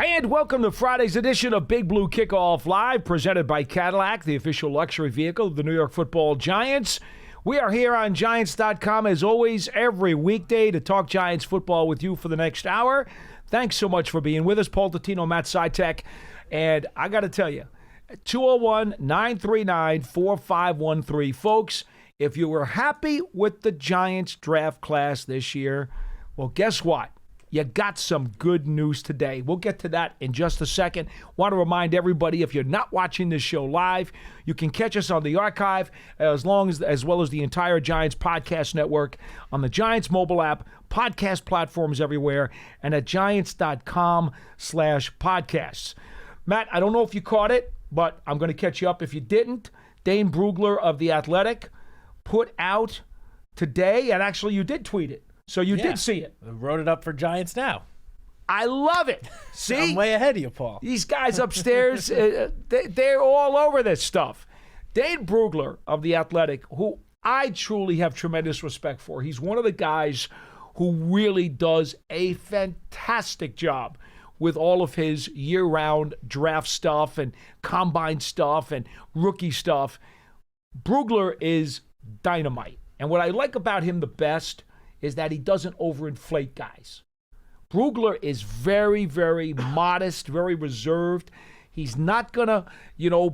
And welcome to Friday's edition of Big Blue Kickoff Live, presented by Cadillac, the official luxury vehicle of the New York Football Giants. We are here on Giants.com, as always, every weekday to talk Giants football with you for the next hour. Thanks so much for being with us, Paul Dottino and Matt Citak. And I got to tell you, 201-939-4513. Folks, if you were happy with the Giants draft class this year, well, guess what? You got some good news today. We'll get to that in just a second. Want to remind everybody, if you're not watching this show live, you can catch us on the archive as well as the entire Giants podcast network on the Giants mobile app, podcast platforms everywhere, and at giants.com/podcasts. Matt, I don't know if you caught it, but I'm going to catch you up if you didn't. Dane Brugler of The Athletic put out today, and actually you did tweet it. So you did see it. I wrote it up for Giants Now. I love it. See? I'm way ahead of you, Paul. These guys upstairs, they're all over this stuff. Dane Brugler of The Athletic, who I truly have tremendous respect for. He's one of the guys who really does a fantastic job with all of his year-round draft stuff and combine stuff and rookie stuff. Brugler is dynamite. And what I like about him the best is that he doesn't overinflate guys. Brugler is very, very modest, very reserved. He's not going to,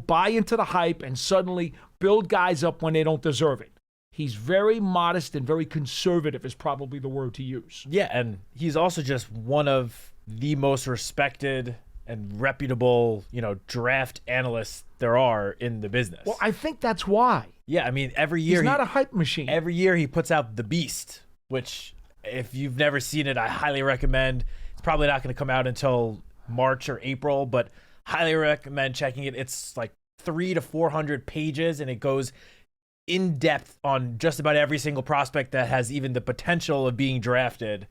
buy into the hype and suddenly build guys up when they don't deserve it. He's very modest and very conservative is probably the word to use. Yeah, and he's also just one of the most respected and reputable, draft analysts there are in the business. Well, I think that's why. Yeah, I mean, every year he's not a hype machine. Every year he puts out The Beast, which, if you've never seen it, I highly recommend. It's probably not going to come out until March or April, but highly recommend checking it. It's like 300 to 400 pages, and it goes in depth on just about every single prospect that has even the potential of being drafted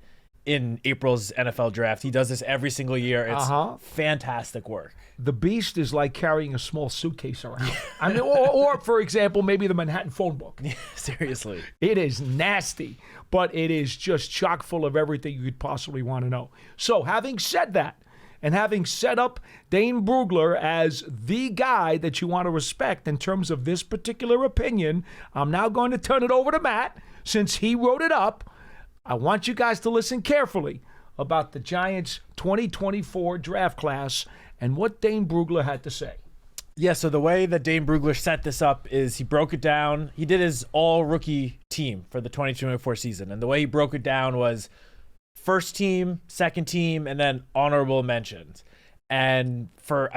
in April's NFL draft. He does this every single year. It's fantastic work. The Beast is like carrying a small suitcase around. I mean, or for example, maybe the Manhattan phone book. Seriously. It is nasty, but it is just chock full of everything you could possibly want to know. So having said that, and having set up Dane Brugler as the guy that you want to respect in terms of this particular opinion, I'm now going to turn it over to Matt, since he wrote it up. I want you guys to listen carefully about the Giants' 2024 draft class and what Dane Brugler had to say. Yeah, so the way that Dane Brugler set this up is he broke it down. He did his all-rookie team for the 2024 season, and the way he broke it down was first team, second team, and then honorable mentions. And for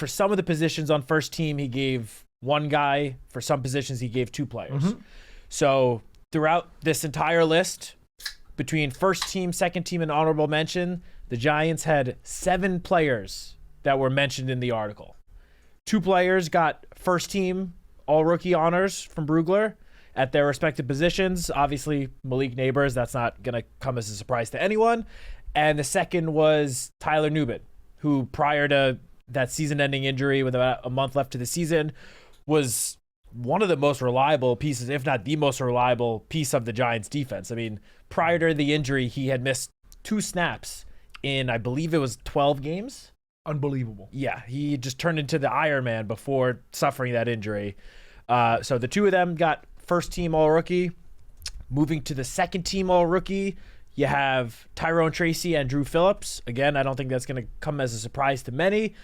some of the positions on first team, he gave one guy. For some positions, he gave two players. Mm-hmm. So throughout this entire list, between first team, second team, and honorable mention, the Giants had 7 players that were mentioned in the article. 2 players got first team all-rookie honors from Brugler at their respective positions. Obviously, Malik Neighbors, that's not going to come as a surprise to anyone. And the second was Tyler Nubin, who prior to that season-ending injury with about a month left to the season was one of the most reliable pieces, if not the most reliable piece of the Giants defense. I mean, prior to the injury, he had missed 2 snaps in, I believe it was 12 games. Unbelievable. Yeah, he just turned into the Iron Man before suffering that injury. So the 2 of them got first team all-rookie. Moving to the second team all-rookie, you have Tyrone Tracy and Drew Phillips. Again, I don't think that's going to come as a surprise to many.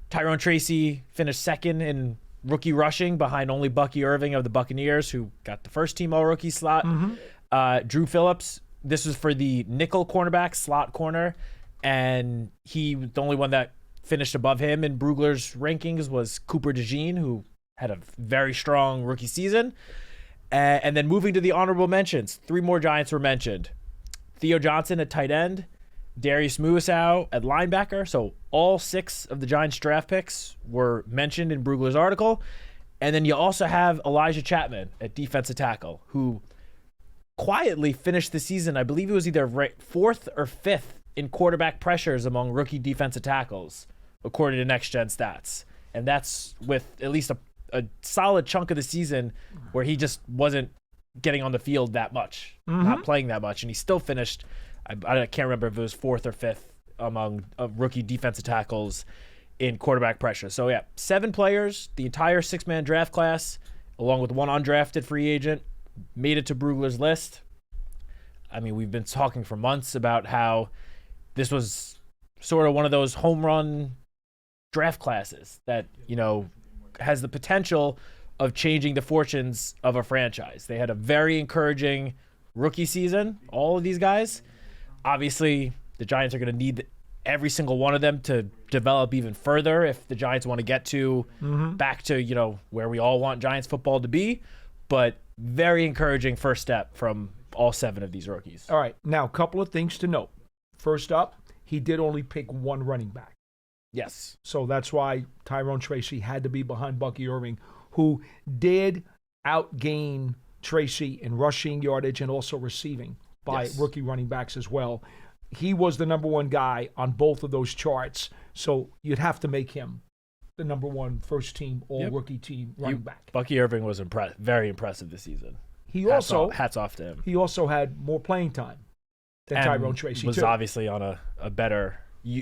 Tyrone Tracy finished second in rookie rushing behind only Bucky Irving of the Buccaneers, who got the first team all-rookie slot. Mm-hmm. Drew Phillips, this was for the nickel cornerback, slot corner, and the only one that finished above him in Brugler's rankings was Cooper DeJean, who had a very strong rookie season. And then moving to the honorable mentions, 3 more Giants were mentioned. Theo Johnson at tight end, Darius Muasau at linebacker. So all 6 of the Giants draft picks were mentioned in Brugler's article. And then you also have Elijah Chapman at defensive tackle, who quietly finished the season. I believe it was either 4th or 5th in quarterback pressures among rookie defensive tackles, according to Next Gen Stats. And that's with at least a solid chunk of the season where he just wasn't getting on the field that much, not playing that much. And he still finished, I can't remember if it was 4th or 5th among rookie defensive tackles in quarterback pressure. So, yeah, 7 players, the entire 6-man draft class, along with one undrafted free agent, made it to Brugler's list. I mean, we've been talking for months about how this was sort of one of those home run draft classes that, has the potential of changing the fortunes of a franchise. They had a very encouraging rookie season, all of these guys. Obviously, the Giants are going to need every single one of them to develop even further if the Giants want to get to back to, where we all want Giants football to be. But very encouraging first step from all 7 of these rookies. All right. Now, a couple of things to note. First up, he did only pick one running back. Yes. So that's why Tyrone Tracy had to be behind Bucky Irving, who did outgain Tracy in rushing yardage and also receiving by rookie running backs as well. He was the number 1 guy on both of those charts. So you'd have to make him the number 1 first team all-rookie team running back. Bucky Irving was very impressive this season. Hats off to him. He also had more playing time than Tyrone Tracy, was obviously on a better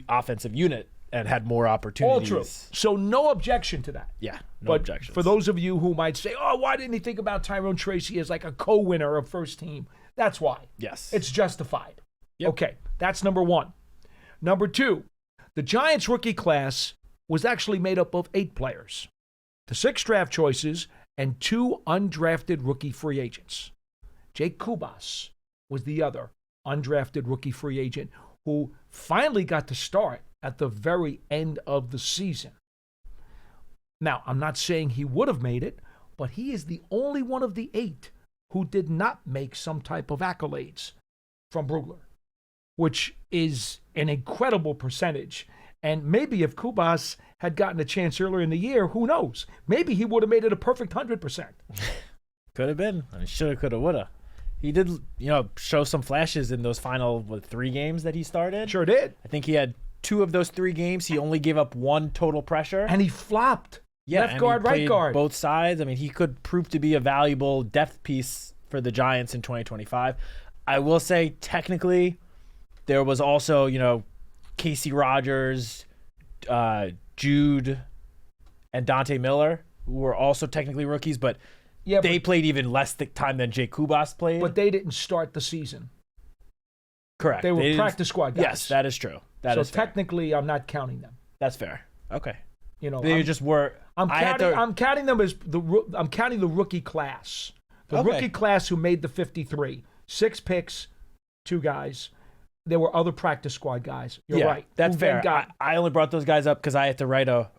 offensive unit and had more opportunities. All true. So no objection to that. Yeah, no objections. For those of you who might say, oh, why didn't he think about Tyrone Tracy as like a co-winner of first team? That's why. Yes. It's justified. Yep. Okay, that's number 1. Number 2, the Giants rookie class was actually made up of 8 players. The 6 draft choices and 2 undrafted rookie free agents. Jake Kubas was the other undrafted rookie free agent who finally got to start at the very end of the season. Now, I'm not saying he would have made it, but he is the only one of the 8 who did not make some type of accolades from Brugler, which is an incredible percentage. And maybe if Kubas had gotten a chance earlier in the year, who knows? Maybe he would have made it a perfect 100%. Could have been. I shoulda, coulda, woulda. He did, show some flashes in those final 3 games that he started. Sure did. I think he had 2 of those 3 games. He only gave up 1 total pressure. And he flopped. Yeah, left guard, right guard. Both sides. I mean, he could prove to be a valuable depth piece for the Giants in 2025. I will say, technically, there was also, Casey Rogers, Jude, and Dante Miller, who were also technically rookies, but they played even less time than Jake Kubas played. But they didn't start the season. Correct. They were practice squad guys. Yes, that is true. That is fair. Technically, I'm not counting them. That's fair. Okay. They just were. I'm counting them as I'm counting the rookie class. The rookie class who made the 53. 6 picks, 2 guys. There were other practice squad guys. You're right. That's fair. I only brought those guys up because I had to write a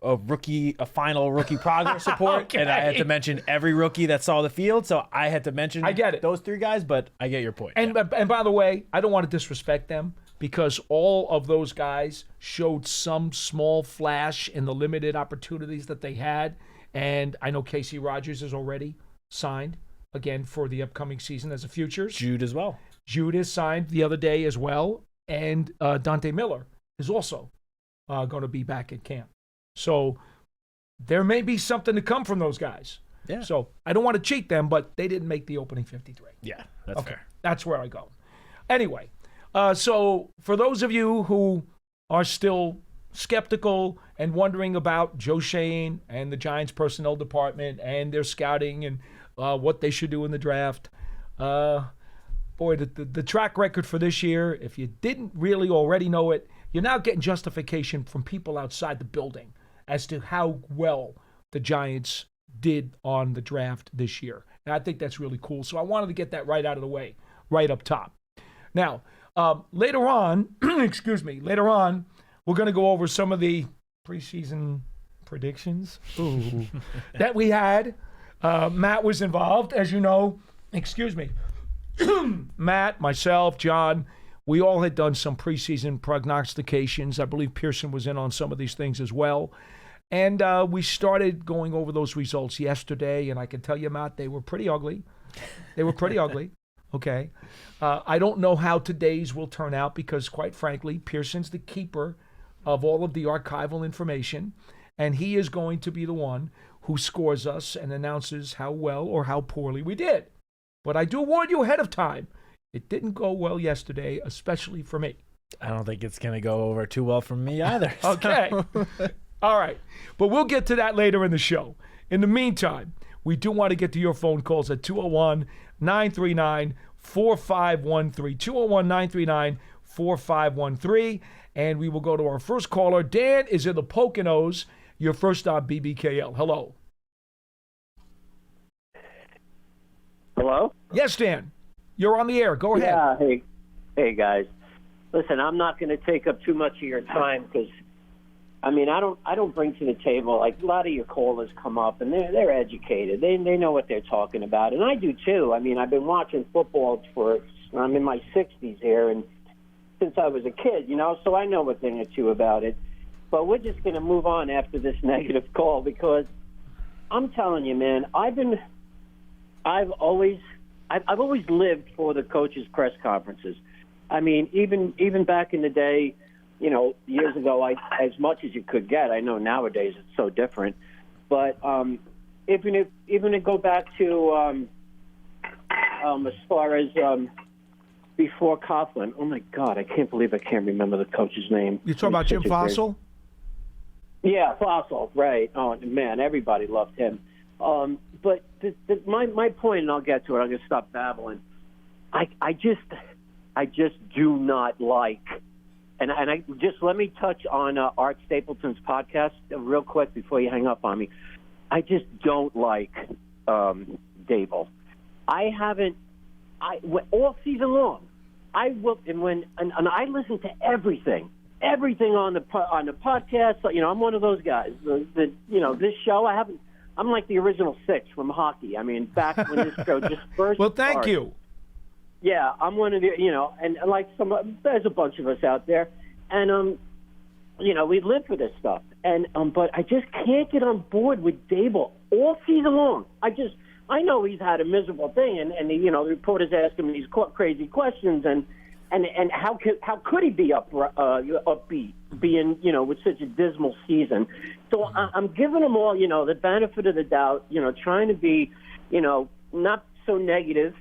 final rookie progress report, and I had to mention every rookie that saw the field. So I had to mention those 3 guys, but I get your point. And by the way, I don't want to disrespect them because all of those guys showed some small flash in the limited opportunities that they had. And I know Casey Rogers is already signed again for the upcoming season as a futures. Jude as well. Jude is signed the other day as well, and Dante Miller is also going to be back at camp. So there may be something to come from those guys. Yeah. So I don't want to cheat them, but they didn't make the opening 53. Yeah, that's fair. That's where I go. Anyway, so for those of you who are still skeptical and wondering about Joe Shane and the Giants personnel department and their scouting and what they should do in the draft, boy, the track record for this year, if you didn't really already know it, you're now getting justification from people outside the building as to how well the Giants did on the draft this year. And I think that's really cool. So I wanted to get that right out of the way, right up top. Now, later on, later on, we're going to go over some of the preseason predictions that we had. Matt was involved, as you know. Matt, myself, John, we all had done some preseason prognostications. I believe Pearson was in on some of these things as well. And we started going over those results yesterday, and I can tell you, Matt, they were pretty ugly. Okay. I don't know how today's will turn out because, quite frankly, Pearson's the keeper of all of the archival information, and he is going to be the one who scores us and announces how well or how poorly we did. But I do warn you ahead of time, it didn't go well yesterday, especially for me. I don't think it's going to go over too well for me either. Okay. All right. But we'll get to that later in the show. In the meantime, we do want to get to your phone calls at 201-939-4513. 201-939-4513. And we will go to our first caller. Dan is in the Poconos. Your first stop, BBKL. Hello. Hello? Yes, Dan. You're on the air. Go ahead. Yeah, hey guys. Listen, I'm not going to take up too much of your time because, I don't bring to the table, like a lot of your callers come up and they're educated. They know what they're talking about, and I do too. I've been watching football I'm in my 60s here, and since I was a kid, so I know a thing or two about it. But we're just going to move on after this negative call because I'm telling you, man, I've always lived for the coaches' press conferences. Even back in the day, years ago, as much as you could get. I know nowadays it's so different, but even to go back to as far as before Coughlin. Oh my God, I can't believe I can't remember the coach's name. You're talking about Jim Fossil? Yeah, Fossil, right? Oh man, everybody loved him. But my point, and I'll get to it. I'm gonna stop babbling. I just do not like, and I just let me touch on Art Stapleton's podcast real quick before you hang up on me. I just don't like Dable. I haven't. All season long, I will, and I listen to everything on the podcast. I'm one of those guys. This show I haven't. I'm like the original Six from hockey. Back when this show just first. Well, thank you. Yeah, I'm one of the, and like there's a bunch of us out there, and we live for this stuff, and but I just can't get on board with Dable all season long. I know he's had a miserable thing, and the reporters ask him these crazy questions, and how could he be upbeat, being with such a dismal season? So I'm giving them all the benefit of the doubt, trying to be not so negative,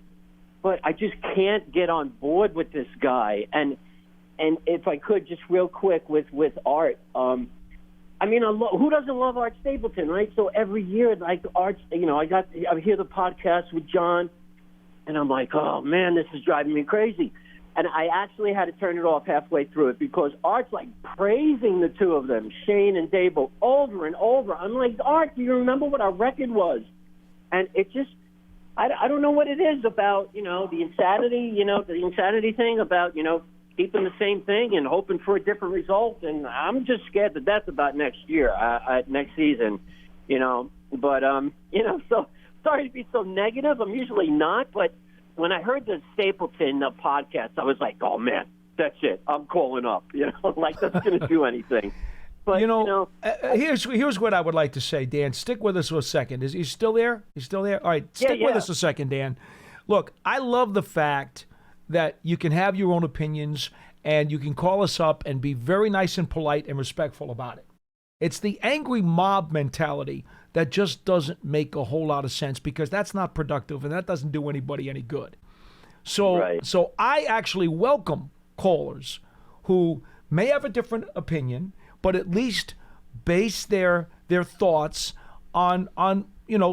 but I just can't get on board with this guy. And if I could just real quick with Art. Who doesn't love Art Stapleton, right? So every year, like Art, I hear the podcast with John, and I'm like, oh man, this is driving me crazy. And I actually had to turn it off halfway through it because Art's like praising the two of them, Shane and Dable, over and over. I'm like, Art, do you remember what our record was? And it just, I don't know what it is about, the insanity thing about, keeping the same thing and hoping for a different result. And I'm just scared to death about next year, next season, But, so sorry to be so negative. I'm usually not. But when I heard the Stapleton podcast, I was like, oh, man, that's it. I'm calling up, like that's going to do anything. But, here's what I would like to say, Dan. Stick with us for a second. Is he still there? He's still there? All right, stick with us a second, Dan. Look, I love the fact that you can have your own opinions and you can call us up and be very nice and polite and respectful about it. It's the angry mob mentality that just doesn't make a whole lot of sense because that's not productive and that doesn't do anybody any good. So I actually welcome callers who may have a different opinion, but at least base their thoughts on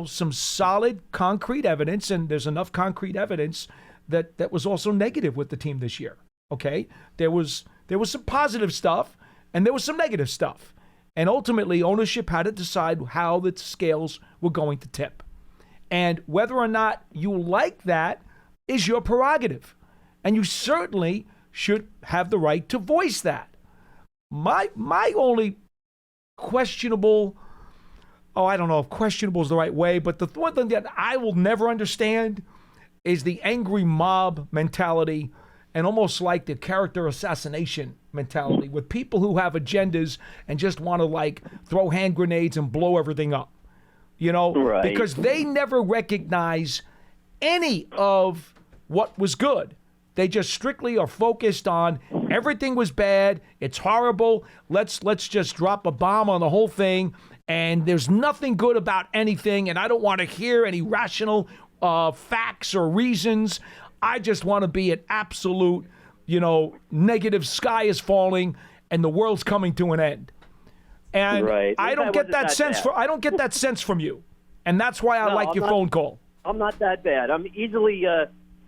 some solid concrete evidence, and there's enough concrete evidence that was also negative with the team this year. Okay? There was some positive stuff and there was some negative stuff. And ultimately ownership had to decide how the scales were going to tip. And whether or not you like that is your prerogative. And you certainly should have the right to voice that. My only questionable, I don't know if questionable is the right way, but the one thing that I will never understand is the angry mob mentality and almost like the character assassination mentality with people who have agendas and just want to throw hand grenades and blow everything up, because they never recognize any of what was good. They just strictly are focused on everything was bad. It's horrible. Let's just drop a bomb on the whole thing. And there's nothing good about anything. And I don't want to hear any rational facts or reasons. I just want to be an absolute negative sky is falling and the world's coming to an end. And Right. I don't get that sense I don't get that sense from you. And that's why I like your phone call. I'm not that bad. I'm easily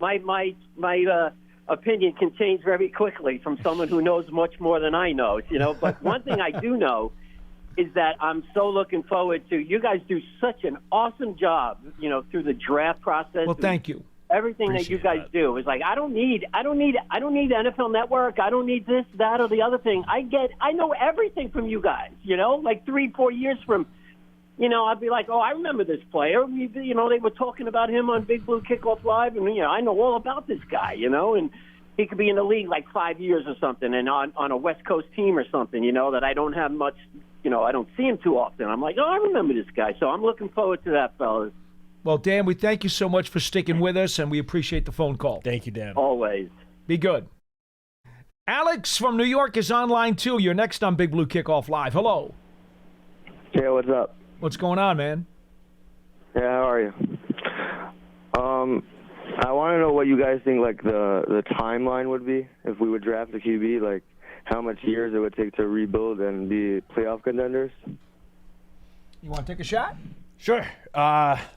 my opinion can change very quickly from someone who knows much more than I know, But one thing I do know is that I'm so looking forward to. You guys do such an awesome job, through the draft process. Well, thank you. Everything that you guys do is like I don't need NFL Network. I don't need this, that, or the other thing. I know everything from you guys. Like 3-4 years from, I'd be like, oh, I remember this player. They were talking about him on Big Blue Kickoff Live, and I know all about this guy. And he could be in the league like 5 years or something, and on a West Coast team or something. That I don't have much. I don't see him too often. I'm like, oh, I remember this guy. So I'm looking forward to that, fellas. Well, Dan, we thank you so much for sticking with us, and we appreciate the phone call. Thank you, Dan. Always. Be good. Alex from New York is on line 2. You're next on Big Blue Kickoff Live. Hello. Yeah, what's up? What's going on, man? Yeah, how are you? I want to know what you guys think, like, the timeline would be if we would draft a QB, like, how much years it would take to rebuild and be playoff contenders. You want to take a shot? Sure.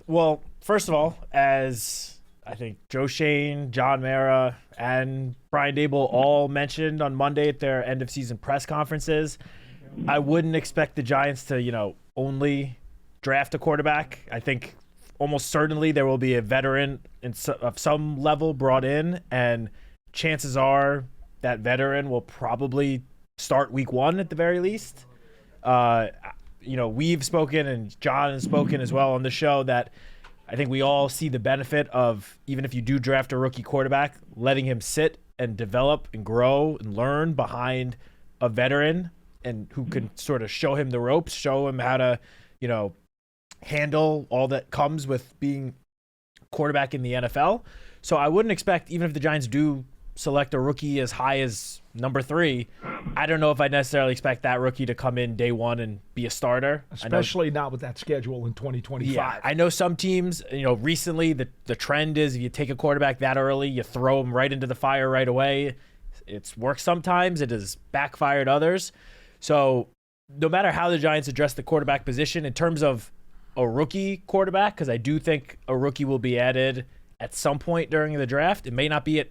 Well, first of all, as I think Joe Shane, John Mara, and Brian Dable all mentioned on Monday at their end-of-season press conferences, I wouldn't expect the Giants to, only draft a quarterback. I think almost certainly there will be a veteran of some level brought in, and chances are that veteran will probably start week 1 at the very least. We've spoken, and John has spoken as well on the show, that I think we all see the benefit of, even if you do draft a rookie quarterback, letting him sit and develop and grow and learn behind a veteran and who can sort of show him the ropes, show him how to, handle all that comes with being quarterback in the NFL. So I wouldn't expect, even if the Giants do select a rookie as high as number 3, I don't know if I necessarily expect that rookie to come in day 1 and be a starter. Especially not with that schedule in 2025. Yeah, I know some teams, recently the trend is if you take a quarterback that early, you throw him right into the fire right away. It's worked sometimes. It has backfired others. So no matter how the Giants address the quarterback position in terms of a rookie quarterback, because I do think a rookie will be added at some point during the draft. It may not be at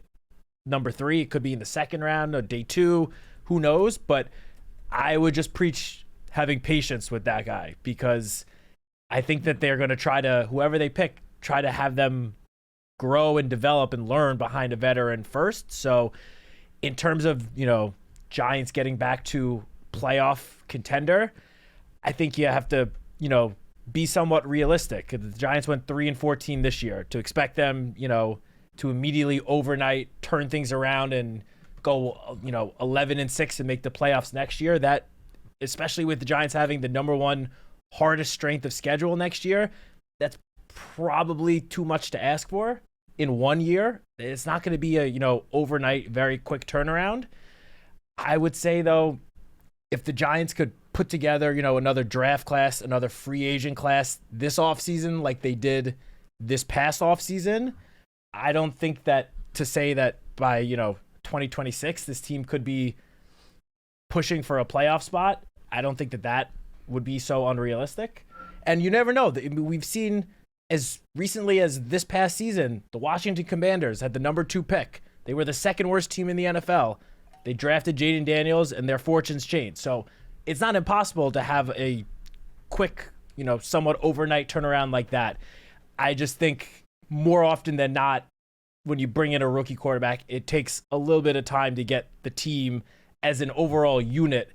number 3. It could be in the second round or day 2. Who knows? But I would just preach having patience with that guy, because I think that they're going to try to, whoever they pick, try to have them grow and develop and learn behind a veteran first. So in terms of, Giants getting back to playoff contender, I think you have to, be somewhat realistic. The Giants went 3-14 this year. To expect them, to immediately overnight turn things around and go, 11-6 and make the playoffs next year, that, especially with the Giants having the number 1 hardest strength of schedule next year, that's probably too much to ask for in 1 year. It's not going to be a, overnight, very quick turnaround. I would say, though, if the Giants could put together, another draft class, another free agent class this offseason like they did this past offseason, I don't think that to say that by, 2026 this team could be pushing for a playoff spot, I don't think that would be so unrealistic. And you never know. We've seen as recently as this past season, the Washington Commanders had the number 2 pick. They were the second worst team in the NFL. They drafted Jaden Daniels, and their fortunes changed. So it's not impossible to have a quick, somewhat overnight turnaround like that. I just think more often than not, when you bring in a rookie quarterback, it takes a little bit of time to get the team as an overall unit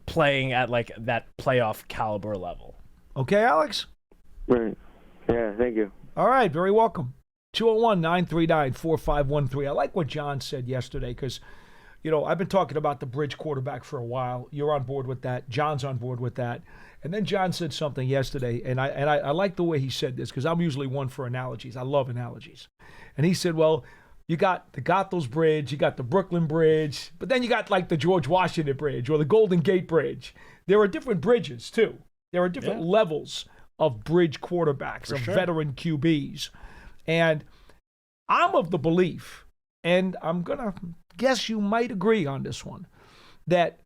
playing at like that playoff caliber level. Okay, Alex? Right. Yeah, thank you. All right, very welcome. 201-939-4513. I like what John said yesterday because, I've been talking about the bridge quarterback for a while. You're on board with that. John's on board with that. And then John said something yesterday, and I like the way he said this because I'm usually one for analogies. I love analogies. And he said, well, you got the Goethals Bridge, you got the Brooklyn Bridge, but then you got like the George Washington Bridge or the Golden Gate Bridge. There are different bridges, too. There are different levels of bridge quarterbacks, of veteran QBs. And I'm of the belief, and I'm going to guess you might agree on this one, that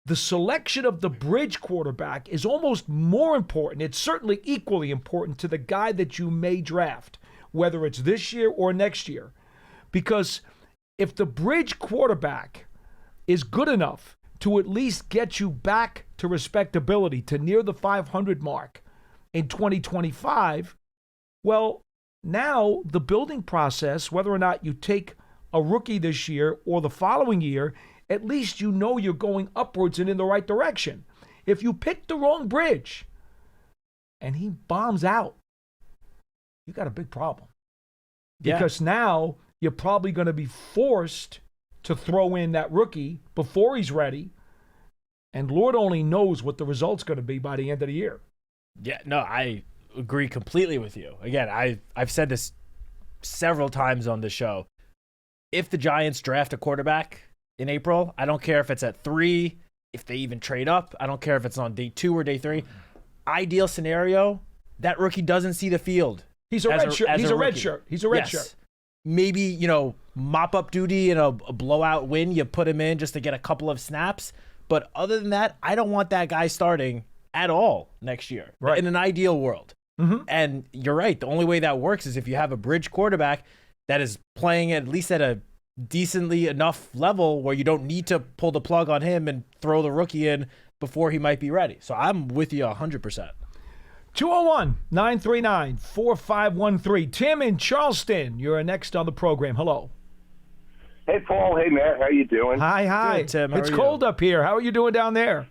the selection of the bridge quarterback is almost more important. It's certainly equally important to the guy that you may draft, whether it's this year or next year. Because if the bridge quarterback is good enough to at least get you back to respectability, to near the 500 mark in 2025, well, now the building process, whether or not you take a rookie this year or the following year, at least you know you're going upwards and in the right direction. If you pick the wrong bridge and he bombs out, you got a big problem. Because now you're probably going to be forced to throw in that rookie before he's ready. And Lord only knows what the result's going to be by the end of the year. Yeah, no, I agree completely with you. Again, I've said this several times on the show. If the Giants draft a quarterback in April, I don't care if it's at 3, if they even trade up. I don't care if it's on day 2 or day 3. Ideal scenario, that rookie doesn't see the field. He's a red shirt. He's a red shirt. He's a red shirt. Maybe, mop up duty in a blowout win, you put him in just to get a couple of snaps. But other than that, I don't want that guy starting at all next year. Right. In an ideal world. Mm-hmm. And you're right. The only way that works is if you have a bridge quarterback that is playing at least at a decently enough level where you don't need to pull the plug on him and throw the rookie in before he might be ready. So I'm with you 100%. 201-939-4513. Tim in Charleston, you're next on the program. Hello. Hey, Paul. Hey, Matt. How you doing? Hi. Good, Tim. How It's are you? cold up here. How are you doing down there?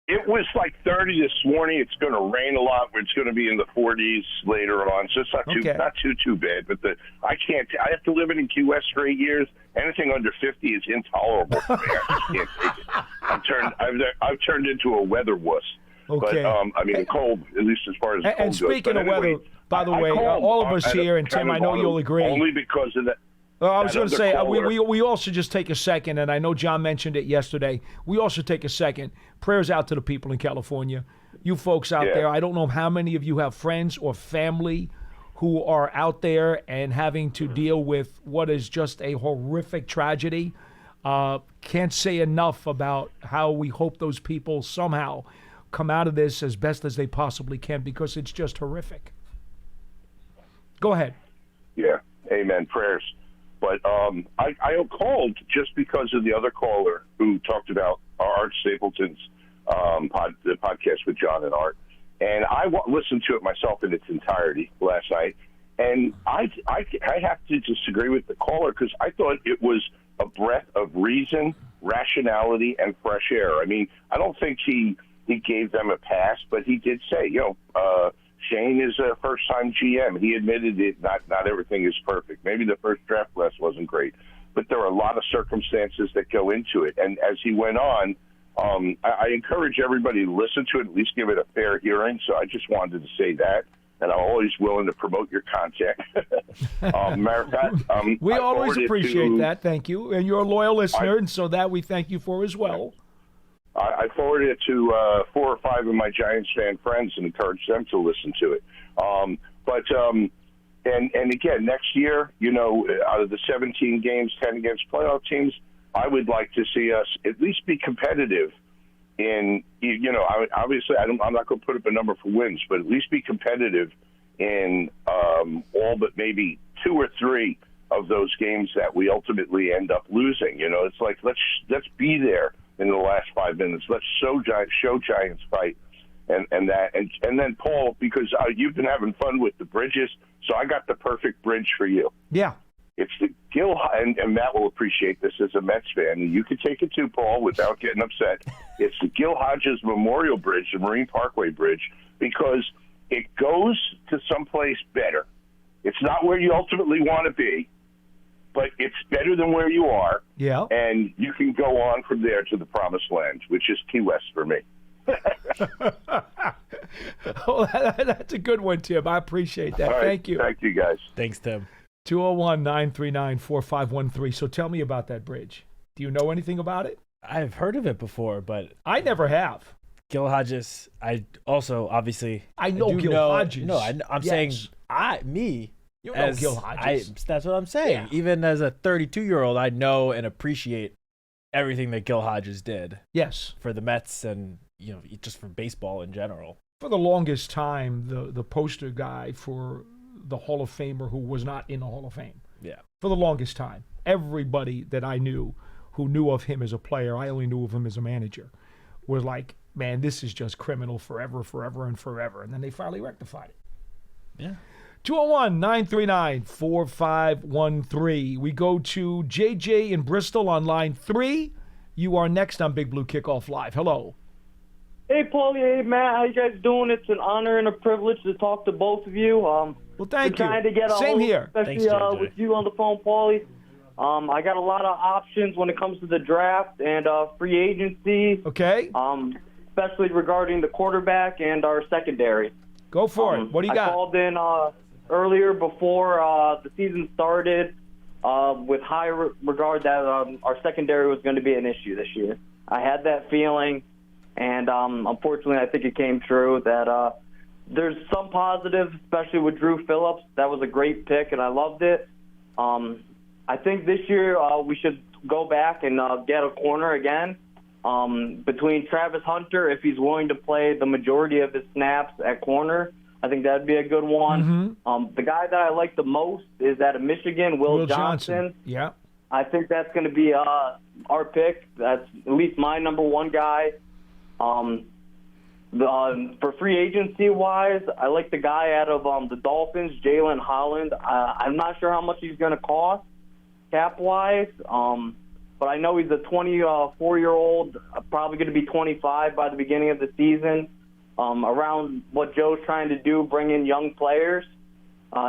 It was like 30 this morning. It's going to rain a lot. It's going to be in the 40s later on, so it's not too bad. But I have to live in Key West for 8 years. Anything under 50 is intolerable for me. I just can't take it. I've turned into a weather wuss. Okay. But cold, at least as far as cold and goes. speaking of weather, by the way, all of us here, and Tim, I know you'll agree. Only because of that. I was going to say, we all should just take a second, and I know John mentioned it yesterday. We all should take a second. Prayers out to the people in California. You folks out there, I don't know how many of you have friends or family who are out there and having to deal with what is just a horrific tragedy. Can't say enough about how we hope those people somehow come out of this as best as they possibly can, because it's just horrific. Go ahead. Yeah, amen. Prayers. But I called just because of the other caller who talked about Art Stapleton's the podcast with John and Art. And I listened to it myself in its entirety last night. And I have to disagree with the caller because I thought it was a breath of reason, rationality, and fresh air. I mean, I don't think he gave them a pass, but he did say, Shane is a first-time GM. He admitted it. Not everything is perfect. Maybe the first draft class wasn't great, but there are a lot of circumstances that go into it. And as he went on, I encourage everybody to listen to it, at least give it a fair hearing. So I just wanted to say that, and I'm always willing to promote your content. We always appreciate that. Thank you. And you're a loyal listener, and so that we thank you for as well. I forwarded it to 4 or 5 of my Giants fan friends and encouraged them to listen to it. And again, next year, out of the 17 games, 10 against playoff teams, I would like to see us at least be competitive in, obviously I'm not going to put up a number for wins, but at least be competitive in all but maybe 2 or 3 of those games that we ultimately end up losing. It's like, let's be there in the last 5 minutes. Let's show Giants fight, and then Paul, because you've been having fun with the bridges, so I got the perfect bridge for you. Yeah, it's the Gil, and Matt will appreciate this as a Mets fan. And you can take it too, Paul, without getting upset. It's the Gil Hodges Memorial Bridge, the Marine Parkway Bridge, because it goes to someplace better. It's not where you ultimately want to be, but it's better than where you are. Yeah. And you can go on from there to the promised land, which is Key West for me. Oh, that's a good one, Tim. I appreciate that. All right. Thank you. Thank you, guys. Thanks, Tim. 201-939-4513. So tell me about that bridge. Do you know anything about it? I've heard of it before, but I never have. Gil Hodges, I also obviously I know Gil Hodges. No, I'm saying You know Gil Hodges. That's what I'm saying. Yeah. Even as a 32-year-old, I know and appreciate everything that Gil Hodges did. Yes. For the Mets and just for baseball in general. For the longest time, the poster guy for the Hall of Famer who was not in the Hall of Fame. Yeah. For the longest time, everybody that I knew who knew of him as a player, I only knew of him as a manager, was like, man, this is just criminal forever, forever, and forever. And then they finally rectified it. Yeah. 201-939-4513. We go to JJ in Bristol on line 3. You are next on Big Blue Kickoff Live. Hello. Hey, Paulie. Hey, Matt. How you guys doing? It's an honor and a privilege to talk to both of you. Well, thank you. Trying to get Same here. Especially Thanks, with you on the phone, Paulie. I got a lot of options when it comes to the draft and free agency. Okay. Especially regarding the quarterback and our secondary. Go for it. What do you got? I called in earlier before the season started with high regard that our secondary was going to be an issue this year. I had that feeling, and unfortunately I think it came true that there's some positives, especially with Drew Phillips. That was a great pick, and I loved it. I think this year we should go back and get a corner again. Between Travis Hunter, if he's willing to play the majority of his snaps at corner, I think that'd be a good one. Mm-hmm. The guy that I like the most is out of Michigan, Will Johnson. Yeah. I think that's going to be our pick. That's at least my number one guy. For free agency-wise, I like the guy out of the Dolphins, Jalen Holland. I'm not sure how much he's going to cost cap-wise, but I know he's a 24-year-old, probably going to be 25 by the beginning of the season. Around what Joe's trying to do, bring in young players.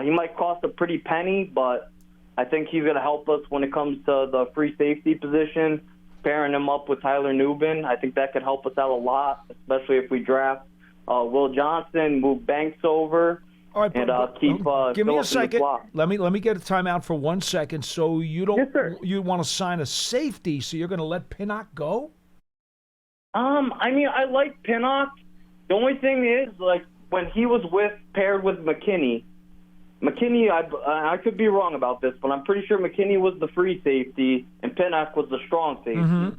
He might cost a pretty penny, but I think he's going to help us when it comes to the free safety position, pairing him up with Tyler Nubin. I think that could help us out a lot, especially if we draft Will Johnson, move Banks over, all right, and keep give me a Phillips in the second. slot. Let me get a timeout for 1 second. So you don't Yes, sir. you want to sign a safety, so you're going to let Pinnock go? I mean, I like Pinnock. The only thing is, like, when he was paired with McKinney, I could be wrong about this, but I'm pretty sure McKinney was the free safety and Pinnock was the strong safety,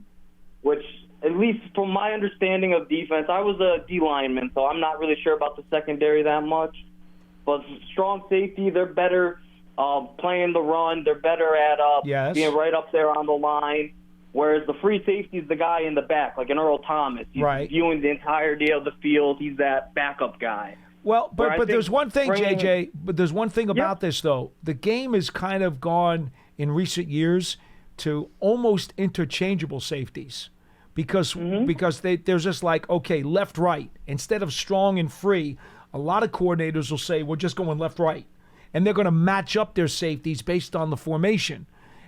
which, at least from my understanding of defense, I was a D lineman, so I'm not really sure about the secondary that much. But strong safety, they're better playing the run. They're better at being right up there on the line. Whereas the free safety is the guy in the back, like an Earl Thomas. He's viewing the entirety of the field. He's that backup guy. Well, but there's one thing, JJ. But there's one thing about this, though. The game has kind of gone in recent years to almost interchangeable safeties, because they're just like, okay, left, right. Instead of strong and free, a lot of coordinators will say we're just going left, right, and they're going to match up their safeties based on the formation.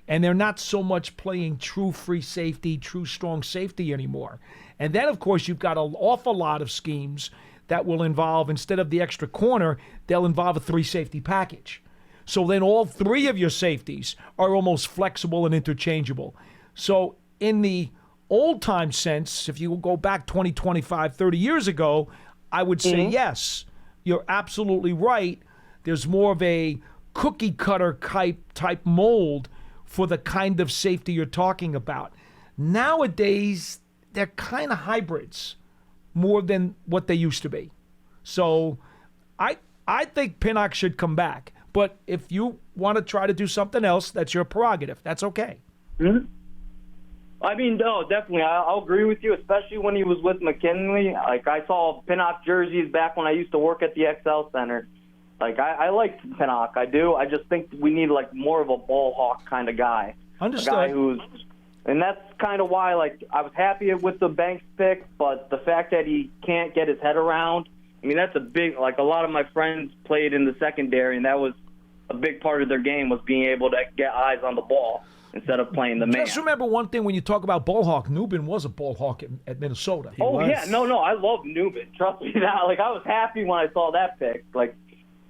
And they're not so much playing true free safety, true strong safety anymore. And then, of course, you've got an awful lot of schemes that will involve, instead of the extra corner, they'll involve a 3-safety package. So then all 3 of your safeties are almost flexible and interchangeable. So in the old-time sense, if you go back 20, 25, 30 years ago, I would say yes, you're absolutely right. There's more of a cookie-cutter type mold for the kind of safety you're talking about. Nowadays, they're kind of hybrids more than what they used to be. So I think Pinnock should come back. But if you want to try to do something else, that's your prerogative. That's okay. I mean, no, definitely. I'll agree with you, especially when he was with McKinley. Like, I saw Pinnock jerseys back when I used to work at the XL Center. Like, I like Pinnock, I do. I just think we need, like, more of a ball hawk kind of guy. Understood. A guy and that's kind of why, like, I was happy with the Banks pick, but the fact that he can't get his head around, I mean, that's a big, like, a lot of my friends played in the secondary, and that was a big part of their game was being able to get eyes on the ball instead of playing the man. Just remember one thing when you talk about ball hawk, Nubin was a ball hawk at Minnesota. Yeah, no, I love Nubin. Trust me, that. Like, I was happy when I saw that pick. Like,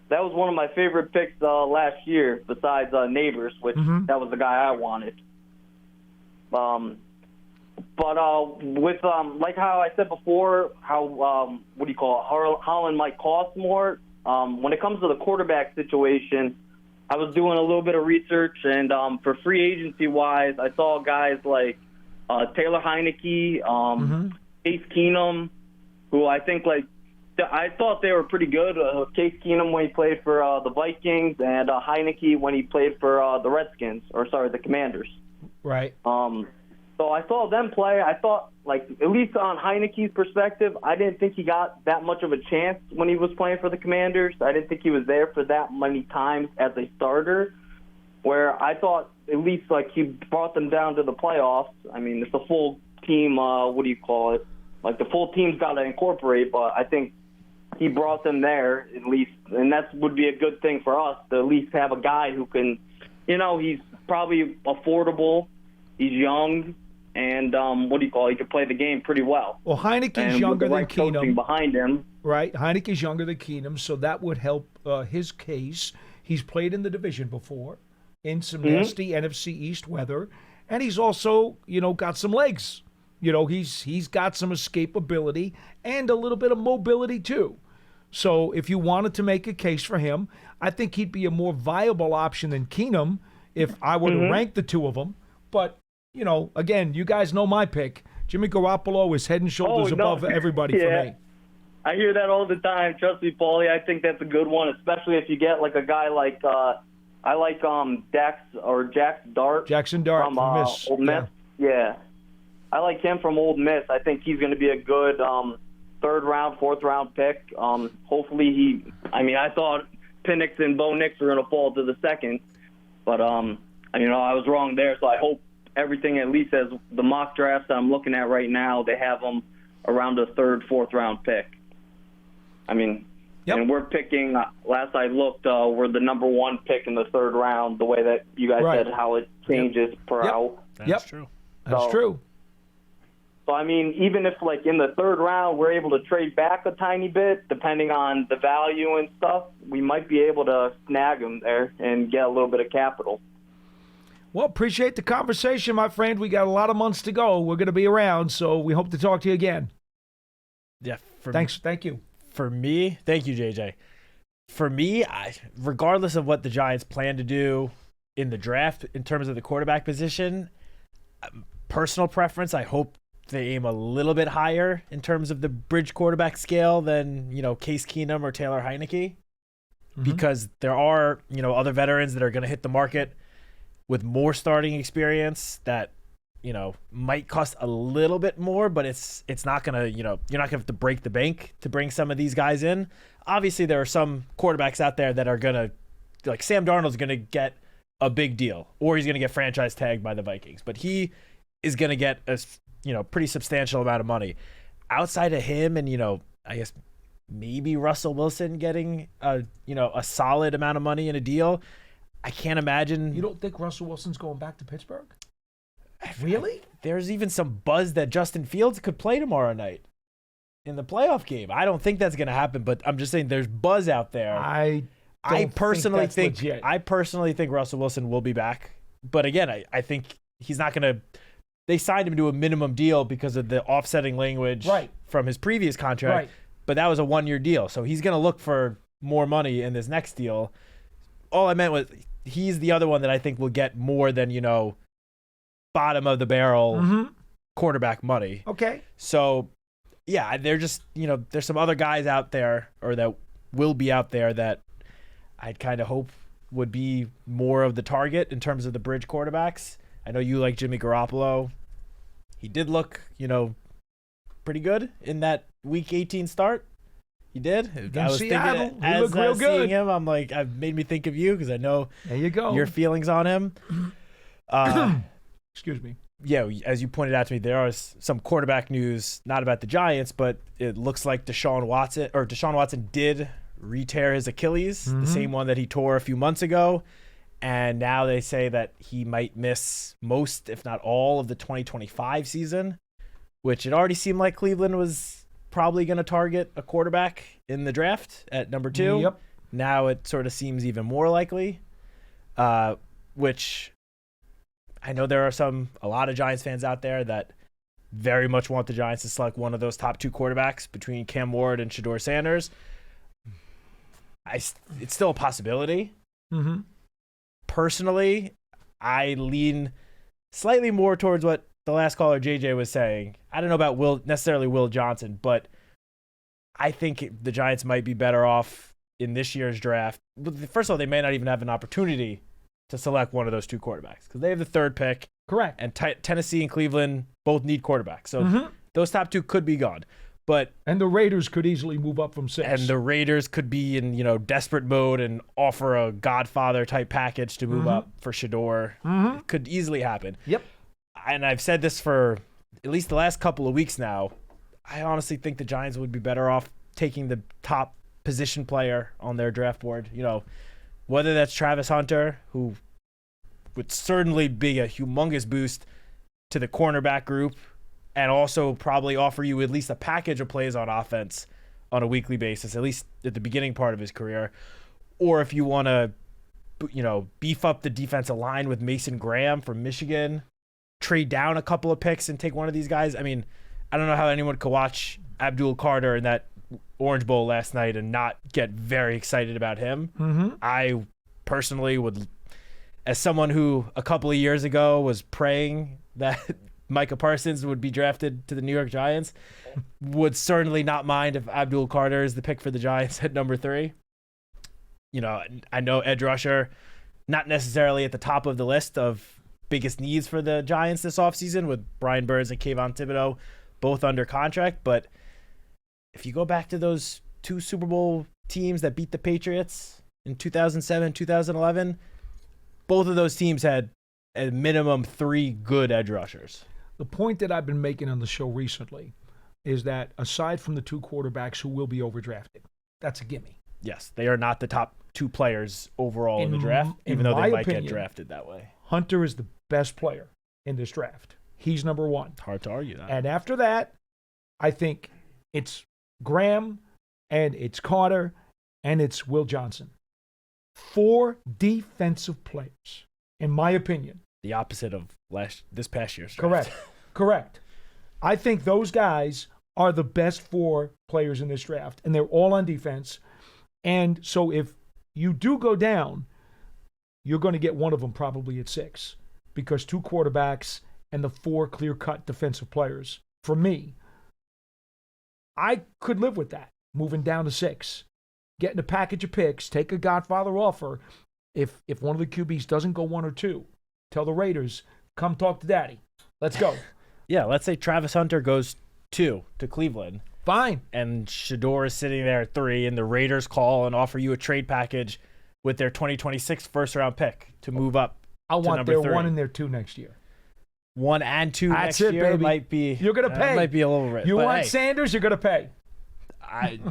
that was one of my favorite picks last year, besides Neighbors, which that was the guy I wanted. But with like how I said before, how Holland might cost more. When it comes to the quarterback situation, I was doing a little bit of research, and for free agency wise, I saw guys like Taylor Heineke, Case Keenum, who I think I thought they were pretty good. Case Keenum when he played for the Vikings, and Heineke when he played for the Commanders. Right. So I saw them play. I thought, at least on Heineke's perspective, I didn't think he got that much of a chance when he was playing for the Commanders. I didn't think he was there for that many times as a starter, where I thought at least he brought them down to the playoffs. I mean, it's a full team, the full team's got to incorporate, but I think he brought them there at least, and that would be a good thing for us to at least have a guy who can, he's probably affordable, he's young, and he can play the game pretty well. Well, Heineke's younger than Keenum. Behind him. Right, Heineke's younger than Keenum, so that would help his case. He's played in the division before, in some nasty NFC East weather, and he's also, got some legs. He's got some escapability and a little bit of mobility too. So if you wanted to make a case for him, I think he'd be a more viable option than Keenum if I were to rank the two of them. But, again, you guys know my pick. Jimmy Garoppolo is head and shoulders above everybody for me. I hear that all the time. Trust me, Paulie. I think that's a good one, especially if you get a guy like I like Jackson Dart from Miss. Old Miss. Yeah. I like him from Old Miss. I think he's going to be a good third round, fourth round pick. Hopefully I thought Penix and Bo Nix were going to fall to the second, but I was wrong there. So I hope everything, at least as the mock drafts that I'm looking at right now, they have them around the third, fourth round pick. And we're picking, last I looked, we're the number one pick in the third round, the way that you guys said how it changes per hour. That's true. That's true. So, even if, in the third round, we're able to trade back a tiny bit, depending on the value and stuff, we might be able to snag them there and get a little bit of capital. Well, appreciate the conversation, my friend. We got a lot of months to go. We're going to be around, so we hope to talk to you again. Yeah. Thank you. For me, thank you, JJ. For me, regardless of what the Giants plan to do in the draft in terms of the quarterback position, personal preference, I hope they aim a little bit higher in terms of the bridge quarterback scale than, Case Keenum or Taylor Heineke, because there are, other veterans that are going to hit the market with more starting experience that, might cost a little bit more, but it's not going to, you're not going to have to break the bank to bring some of these guys in. Obviously, there are some quarterbacks out there that are going to, like Sam Darnold's going to get a big deal, or he's going to get franchise tagged by the Vikings, but he is going to get a pretty substantial amount of money. Outside of him and, I guess maybe Russell Wilson getting a solid amount of money in a deal, I can't imagine. You don't think Russell Wilson's going back to Pittsburgh? Really? There's even some buzz that Justin Fields could play tomorrow night in the playoff game. I don't think that's going to happen, but I'm just saying there's buzz out there. I personally think legit. I personally think Russell Wilson will be back. But again, I think he's not going to. They signed him to a minimum deal because of the offsetting language from his previous contract. Right. But that was a 1-year deal. So he's going to look for more money in this next deal. All I meant was he's the other one that I think will get more than, bottom of the barrel quarterback money. Okay. So, yeah, they're just, there's some other guys out there or that will be out there that I'd kind of hope would be more of the target in terms of the bridge quarterbacks. I know you like Jimmy Garoppolo. He did look, pretty good in that Week 18 start. He did. I was Seattle. Thinking as I was seeing him, I'm like, I've made me think of you because I know there you go. Your feelings on him. Excuse me. Yeah, as you pointed out to me, there is some quarterback news, not about the Giants, but it looks like Deshaun Watson did re-tear his Achilles, the same one that he tore a few months ago. And now they say that he might miss most, if not all, of the 2025 season, which it already seemed like Cleveland was probably going to target a quarterback in the draft at number 2. Yep. Now it sort of seems even more likely, which I know there are a lot of Giants fans out there that very much want the Giants to select one of those top 2 quarterbacks between Cam Ward and Shedeur Sanders. It's still a possibility. personally, I lean slightly more towards what the last caller JJ was saying. I don't know about Will Johnson, but I think the Giants might be better off in this year's draft. First of all, they may not even have an opportunity to select one of those two quarterbacks because they have the third pick. Correct. And Tennessee and Cleveland both need quarterbacks. So those top two could be gone. And the Raiders could easily move up from 6. And the Raiders could be in, desperate mode and offer a Godfather type package to move up for Shador. It could easily happen. Yep. And I've said this for at least the last couple of weeks now. I honestly think the Giants would be better off taking the top position player on their draft board. Whether that's Travis Hunter, who would certainly be a humongous boost to the cornerback group, and also probably offer you at least a package of plays on offense on a weekly basis, at least at the beginning part of his career. Or if you want to, beef up the defensive line with Mason Graham from Michigan, trade down a couple of picks and take one of these guys. I mean, I don't know how anyone could watch Abdul Carter in that Orange Bowl last night and not get very excited about him. I personally would, as someone who a couple of years ago was praying that Micah Parsons would be drafted to the New York Giants, would certainly not mind if Abdul Carter is the pick for the Giants at number 3. I know edge rusher, not necessarily at the top of the list of biggest needs for the Giants this offseason, with Brian Burns and Kayvon Thibodeau both under contract. But if you go back to those 2 Super Bowl teams that beat the Patriots in 2007, 2011, both of those teams had at minimum 3 good edge rushers. The point that I've been making on the show recently is that aside from the 2 quarterbacks who will be overdrafted, that's a gimme. Yes, they are not the top 2 players overall in the draft, even though they might get drafted that way. Hunter is the best player in this draft. He's number 1. Hard to argue that. And after that, I think it's Graham, and it's Carter, and it's Will Johnson. 4 defensive players, in my opinion. The opposite of this past year's draft. Correct. I think those guys are the best 4 players in this draft, and they're all on defense. And so if you do go down, you're going to get one of them probably at 6, because 2 quarterbacks and the 4 clear-cut defensive players, for me, I could live with that, moving down to 6, getting a package of picks, take a Godfather offer. If one of the QBs doesn't go 1 or 2, tell the Raiders, come talk to Daddy. Let's go. Yeah, let's say Travis Hunter goes 2 to Cleveland. Fine. And Shador is sitting there at 3, and the Raiders call and offer you a trade package with their 2026 first-round pick to move up I to want number their 3. 1 and their 2 next year. 1 and 2 That's next it, year baby. might be. You're going to pay. Might be a little bit. You but want hey, Sanders, you're going to pay.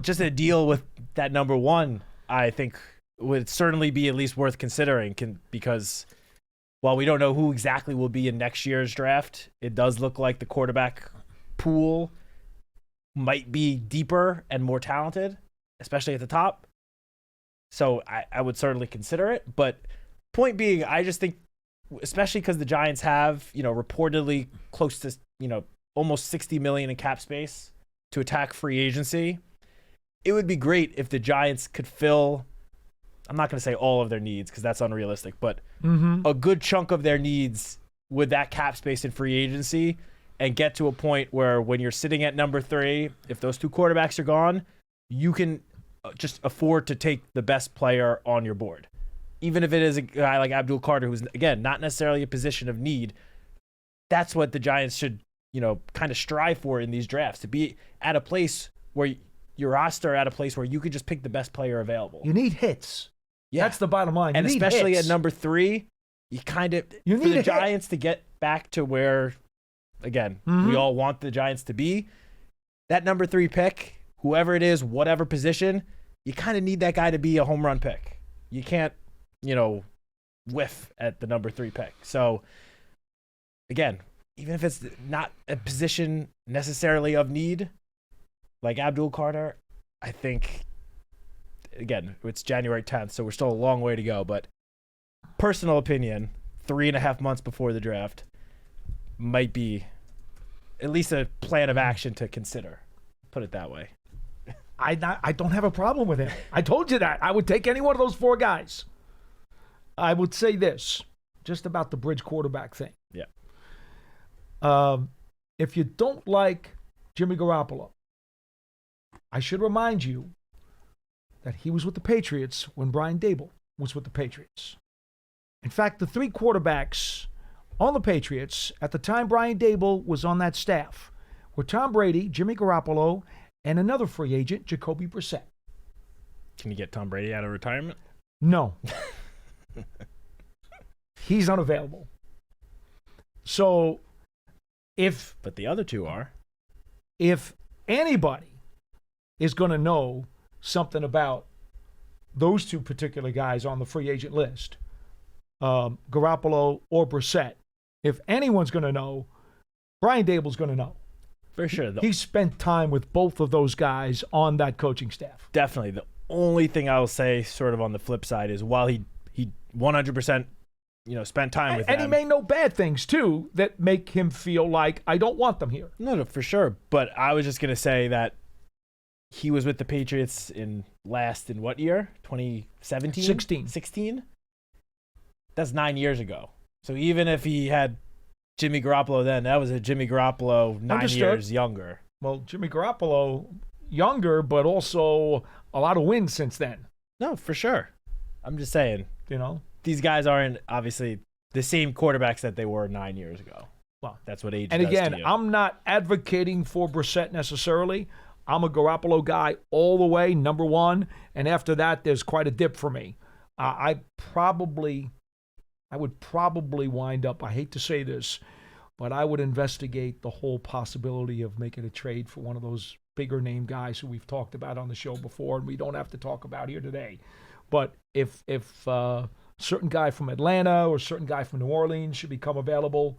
just a deal with that number 1, I think, would certainly be at least worth considering, because while we don't know who exactly will be in next year's draft, it does look like the quarterback pool might be deeper and more talented, especially at the top. So I would certainly consider it. But point being, I just think, especially because the Giants have, reportedly close to, almost $60 million in cap space to attack free agency, it would be great if the Giants could fill, I'm not going to say all of their needs because that's unrealistic, but a good chunk of their needs with that cap space in free agency, and get to a point where when you're sitting at number 3, if those 2 quarterbacks are gone, you can just afford to take the best player on your board. Even if it is a guy like Abdul Carter, who's, again, not necessarily a position of need. That's what the Giants should, kind of strive for in these drafts, to be at a place where your roster at a place where you could just pick the best player available. You need hits. Yeah. That's the bottom line. And especially at number 3, you kind of, for the Giants to get back to where, again, we all want the Giants to be, that number 3 pick, whoever it is, whatever position, you kind of need that guy to be a home run pick. You can't, whiff at the number 3 pick. So, again, even if it's not a position necessarily of need, like Abdul Carter, I think, again, it's January 10th, so we're still a long way to go. But personal opinion, 3.5 months before the draft might be at least a plan of action to consider. Put it that way. I don't have a problem with him. I told you that. I would take any one of those 4 guys. I would say this, just about the bridge quarterback thing. Yeah. If you don't like Jimmy Garoppolo, I should remind you that he was with the Patriots when Brian Daboll was with the Patriots. In fact, the three quarterbacks on the Patriots at the time Brian Daboll was on that staff were Tom Brady, Jimmy Garoppolo, and another free agent, Jacoby Brissett. Can you get Tom Brady out of retirement? No. He's unavailable. So But the other two are. If anybody is going to know something about those two particular guys on the free agent list, Garoppolo or Brissett, if anyone's going to know, Brian Daboll's going to know. For sure. He spent time with both of those guys on that coaching staff. Definitely. The only thing I will say sort of on the flip side is while he 100% spent time with them. And he may know bad things, too, that make him feel like, I don't want them here. No, for sure. But I was just going to say that he was with the Patriots in what year? 2017? 16? That's 9 years ago. So even if he had Jimmy Garoppolo then, that was a Jimmy Garoppolo 9 years younger. Well, Jimmy Garoppolo younger, but also a lot of wins since then. No, for sure. I'm just saying. These guys aren't obviously the same quarterbacks that they were 9 years ago. Well, that's what age and does again, to you. I'm not advocating for Brissett necessarily. I'm a Garoppolo guy all the way, number one. And after that, there's quite a dip for me. I would probably wind up, I hate to say this, but I would investigate the whole possibility of making a trade for one of those bigger name guys who we've talked about on the show before and we don't have to talk about here today. But if certain guy from Atlanta or a certain guy from New Orleans should become available,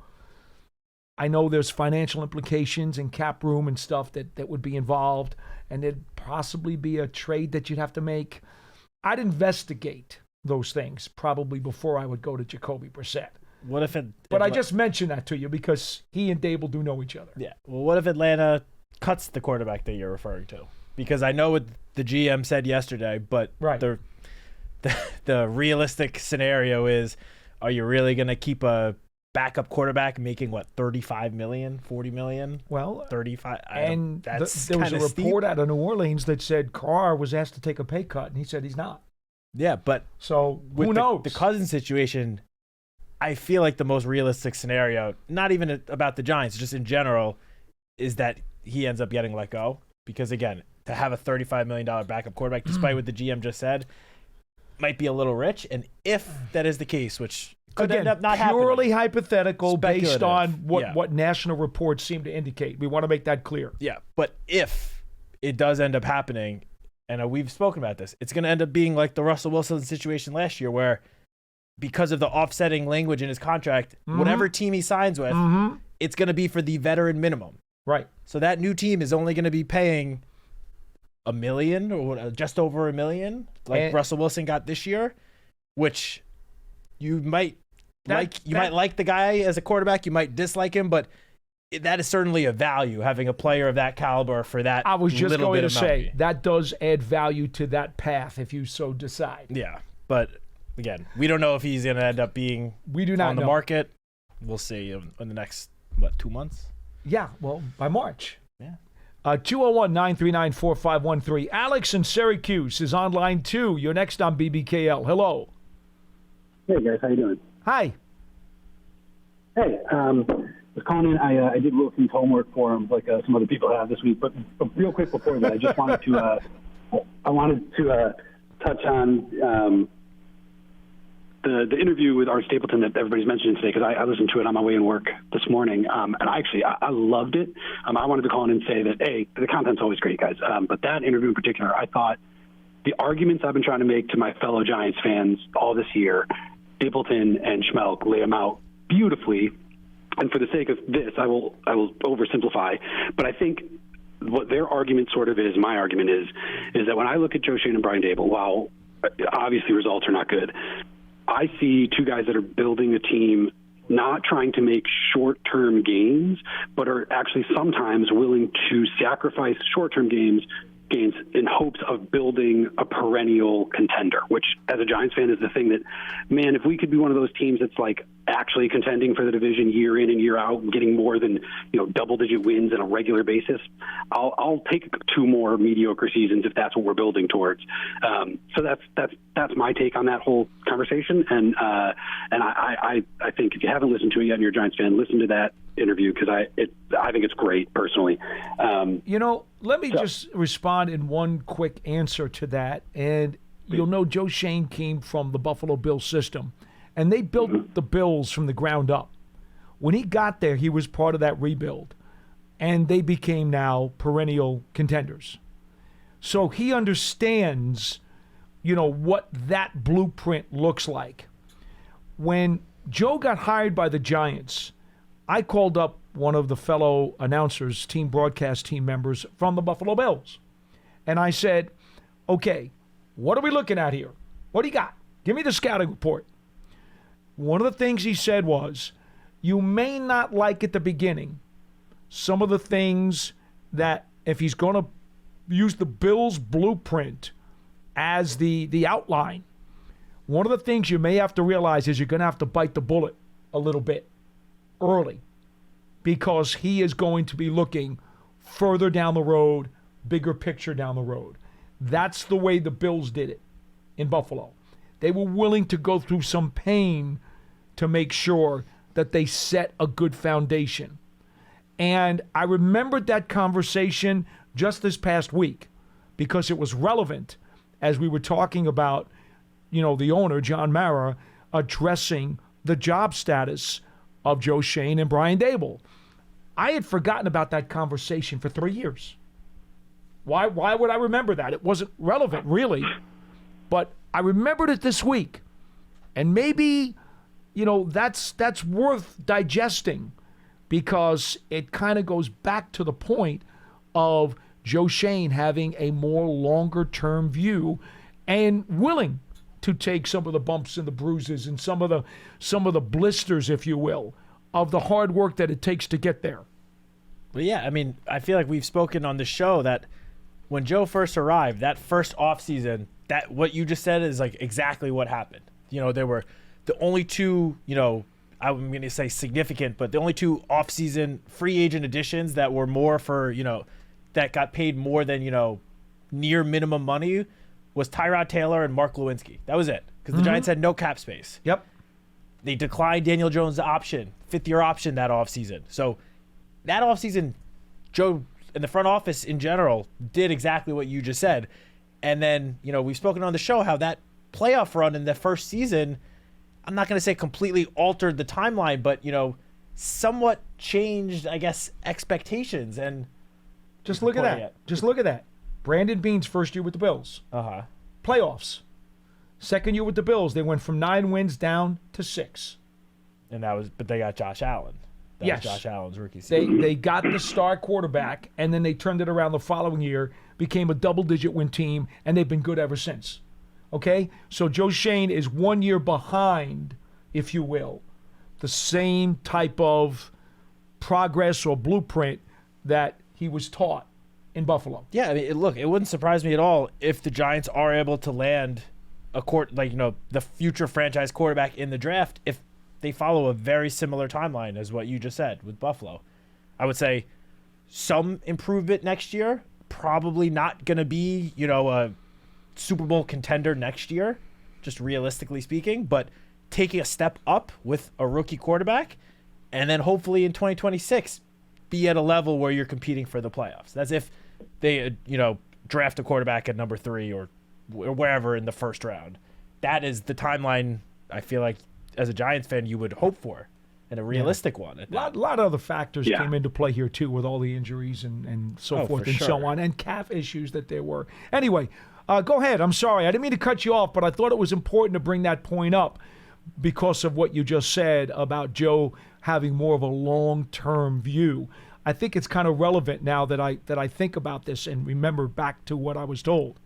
I know there's financial implications and cap room and stuff that would be involved, and there'd possibly be a trade that you'd have to make. I'd investigate those things probably before I would go to Jacoby Brissett. What if I just mentioned that to you because he and Daboll do know each other. Yeah. Well, what if Atlanta cuts the quarterback that you're referring to? Because I know what the GM said yesterday, but right. The realistic scenario is, are you really going to keep a backup quarterback making what, 35 million, 40 million? Well, 35. And there was a report out of New Orleans that said Carr was asked to take a pay cut, and he said he's not. Yeah, but so who knows? The Cousins situation, I feel like the most realistic scenario, not even about the Giants, just in general, is that he ends up getting let go. Because again, to have a $35 million backup quarterback, despite what the GM just said, might be a little rich. And if that is the case, which could end up not happening. Purely hypothetical based on what national reports seem to indicate. We want to make that clear. Yeah, but if it does end up happening, and we've spoken about this, it's going to end up being like the Russell Wilson situation last year where because of the offsetting language in his contract, whatever team he signs with, it's going to be for the veteran minimum. Right. So that new team is only going to be paying $1 million or just over $1 million, like Russell Wilson got this year, which you might might like the guy as a quarterback, you might dislike him, but that is certainly a value, having a player of that caliber for that. I was just going to say that does add value to that path if you so decide. Yeah, but again, we don't know if he's going to end up being on the market. We'll see in the next 2 months. Yeah, well, by March. Yeah. 201-939-4513. Alex in Syracuse is on line 2. You're next on BBKL. Hello. Hey, guys. How you doing? Hi. Hey, I was calling in. I did Wilson's homework for him, like some other people have this week. But real quick before that, I just wanted to touch on the interview with Art Stapleton that everybody's mentioning today, because I listened to it on my way in work this morning, and I loved it. I wanted to call in and say that, hey, the content's always great, guys, but that interview in particular, I thought the arguments I've been trying to make to my fellow Giants fans all this year, Stapleton and Schmelk lay them out beautifully, and for the sake of this, I will oversimplify, but I think what their argument sort of is, my argument is that when I look at Joe Schoen and Brian Daboll, while obviously results are not good, I see two guys that are building a team, not trying to make short-term gains, but are actually sometimes willing to sacrifice short-term gains Gaines, in hopes of building a perennial contender, which as a Giants fan is the thing that, man, if we could be one of those teams that's like actually contending for the division year in and year out and getting more than, double-digit wins on a regular basis, I'll take 2 more mediocre seasons if that's what we're building towards. So that's my take on that whole conversation. And I think if you haven't listened to it yet and you're a Giants fan, listen to that interview because I think it's great personally. Let me just respond in one quick answer to that. And you'll know Joe Shane came from the Buffalo Bills system, and they built the Bills from the ground up. When he got there, he was part of that rebuild, and they became now perennial contenders. So he understands, what that blueprint looks like. When Joe got hired by the Giants, I called up one of the fellow announcers, broadcast team members from the Buffalo Bills. And I said, okay, what are we looking at here? What do you got? Give me the scouting report. One of the things he said was, you may not like at the beginning some of the things that if he's going to use the Bills blueprint as the outline, one of the things you may have to realize is you're going to have to bite the bullet a little bit early, because he is going to be looking further down the road, bigger picture down the road. That's the way the Bills did it in Buffalo. They were willing to go through some pain to make sure that they set a good foundation. And I remembered that conversation just this past week because it was relevant as we were talking about, the owner, John Mara, addressing the job status of Joe Shane and Brian Daboll. I had forgotten about that conversation for 3 years. Why would I remember that? It wasn't relevant, really. But I remembered it this week. And maybe, that's worth digesting because it kind of goes back to the point of Joe Shane having a more longer-term view and willing to take some of the bumps and the bruises and some of the blisters, if you will, of the hard work that it takes to get there. Well, yeah, I mean, I feel like we've spoken on the show that when Joe first arrived, that first offseason, that what you just said is like exactly what happened. There were the only 2, I'm going to say significant, but the only 2 offseason free agent additions that were more for, that got paid more than, near minimum money was Tyrod Taylor and Mark Lewinsky. That was it, because the Giants had no cap space. Yep. They declined Daniel Jones' option, 5th-year option that offseason. So that offseason, Joe and the front office in general did exactly what you just said. And then, we've spoken on the show how that playoff run in the first season, I'm not going to say completely altered the timeline, but, somewhat changed, I guess, expectations. And just look at that. Just look at that. Brandon Beane's first year with the Bills. Playoffs. Second year with the Bills, they went from 9 wins down to 6. And but they got Josh Allen. That was Josh Allen's rookie season. They got the star quarterback, and then they turned it around the following year, became a double-digit win team, and they've been good ever since. Okay? So Joe Shane is 1 year behind, if you will, the same type of progress or blueprint that he was taught in Buffalo. Yeah, I mean, look, it wouldn't surprise me at all if the Giants are able to land the future franchise quarterback in the draft if they follow a very similar timeline as what you just said with Buffalo. I would say some improvement next year, probably not going to be, a Super Bowl contender next year, just realistically speaking, but taking a step up with a rookie quarterback, and then hopefully in 2026 be at a level where you're competing for the playoffs. That's if they, draft a quarterback at number 3 or wherever in the first round. That is the timeline I feel like as a Giants fan you would hope for, and a realistic one. A lot of other factors came into play here too, with all the injuries and so forth and so on, and calf issues that there were. Anyway, go ahead. I'm sorry. I didn't mean to cut you off, but I thought it was important to bring that point up because of what you just said about Joe having more of a long-term view. I think it's kind of relevant now that I think about this and remember back to what I was told.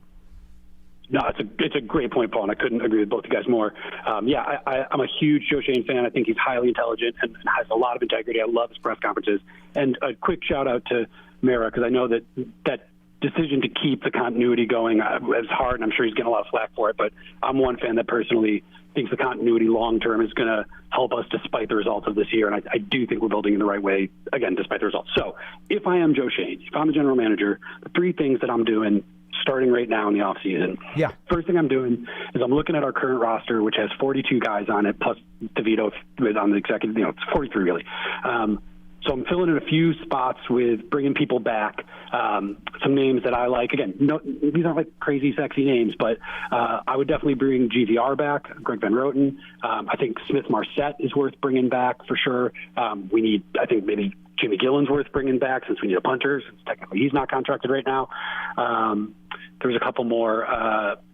No, it's a great point, Paul, and I couldn't agree with both you guys more. I'm a huge Joe Shane fan. I think he's highly intelligent and has a lot of integrity. I love his press conferences. And a quick shout out to Mara, because I know that decision to keep the continuity going is hard, and I'm sure he's getting a lot of flack for it, but I'm one fan that personally thinks the continuity long-term is going to help us despite the results of this year, and I do think we're building in the right way, again, despite the results. So if I am Joe Schoen, if I'm the general manager, the three things that I'm doing starting right now in the offseason. Yeah. First thing I'm doing is I'm looking at our current roster, which has 42 guys on it, plus DeVito is on the executive, it's 43 really. So I'm filling in a few spots with bringing people back. Some names that I like. Again, these aren't like crazy, sexy names, but I would definitely bring GVR back, Greg Van Roten. I think Smith Marset is worth bringing back for sure. I think maybe Jimmy Gillen's worth bringing back since we need a punter, since technically he's not contracted right now. There's a couple more.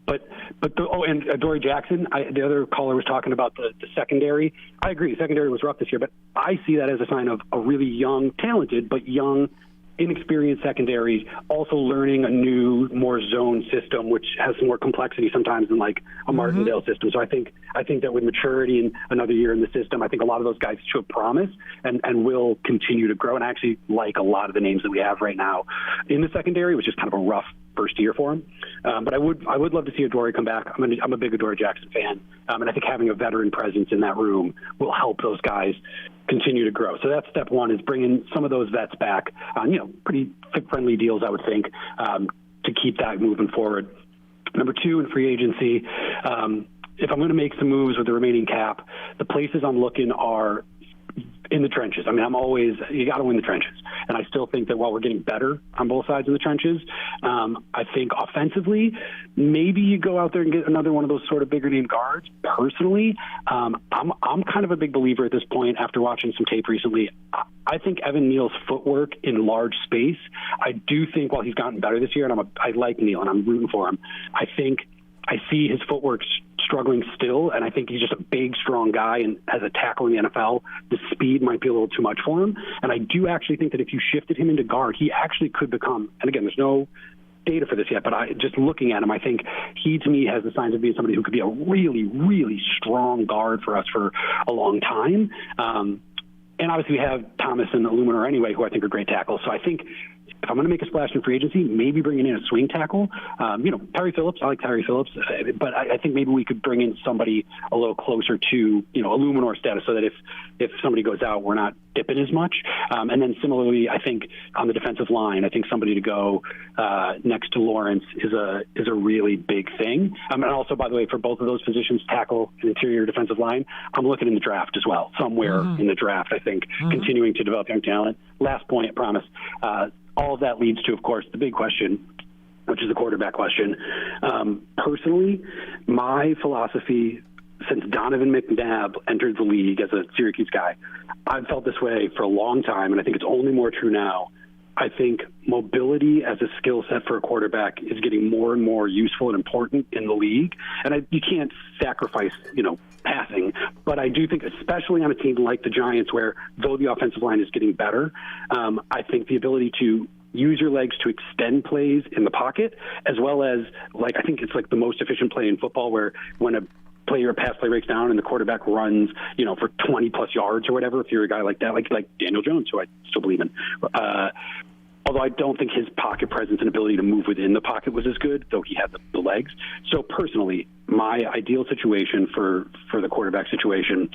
And Adoree Jackson, the other caller was talking about the secondary. I agree, secondary was rough this year, but I see that as a sign of a really young, talented, but young, inexperienced secondary, also learning a new, more zone system, which has some more complexity sometimes than like a Martindale system. So I think that with maturity and another year in the system, I think a lot of those guys show promise and will continue to grow. And I actually like a lot of the names that we have right now in the secondary, which is kind of a rough first year for him. But I would love to see Adoree come back. I'm a big Adoree Jackson fan. And I think having a veteran presence in that room will help those guys continue to grow. So that's step one, is bringing some of those vets back on, pretty fit-friendly deals, I would think, to keep that moving forward. Number two, in free agency, if I'm going to make some moves with the remaining cap, the places I'm looking are in the trenches. I mean, you got to win the trenches. And I still think that while we're getting better on both sides of the trenches, I think offensively, maybe you go out there and get another one of those sort of bigger name guards. Personally, I'm kind of a big believer at this point after watching some tape recently. I think Evan Neal's footwork in large space, I do think while he's gotten better this year, and I like Neal and I'm rooting for him, I think I see his footwork struggling still, and I think he's just a big, strong guy, and as a tackle in the NFL, the speed might be a little too much for him. And I do actually think that if you shifted him into guard, he actually could become, and again, there's no data for this yet, but just looking at him, I think he, to me, has the signs of being somebody who could be a really, really strong guard for us for a long time. And obviously we have Thomas and Illuminor anyway, who I think are great tackles. So I think if I'm going to make a splash in free agency, maybe bringing in a swing tackle. Terry Phillips, I like Terry Phillips, but I think maybe we could bring in somebody a little closer to, Illuminor status, so that if somebody goes out, we're not dipping as much. And then similarly, I think on the defensive line, I think somebody to go next to Lawrence is a really big thing. And also, by the way, for both of those positions, tackle and interior defensive line, I'm looking in the draft as well, somewhere in the draft, I think, continuing to develop young talent. Last point, I promise. All of that leads to, of course, the big question, which is the quarterback question. Personally, my philosophy since Donovan McNabb entered the league as a Syracuse guy, I've felt this way for a long time, and I think it's only more true now. I think mobility as a skill set for a quarterback is getting more and more useful and important in the league. And you can't sacrifice, passing. But I do think, especially on a team like the Giants, where though the offensive line is getting better, I think the ability to use your legs to extend plays in the pocket, as well as, I think it's the most efficient play in football, where when a pass play breaks down and the quarterback runs, for 20 plus yards or whatever, if you're a guy like that, like Daniel Jones, who I still believe in. Although I don't think his pocket presence and ability to move within the pocket was as good, though he had the legs. So personally, my ideal situation for the quarterback situation,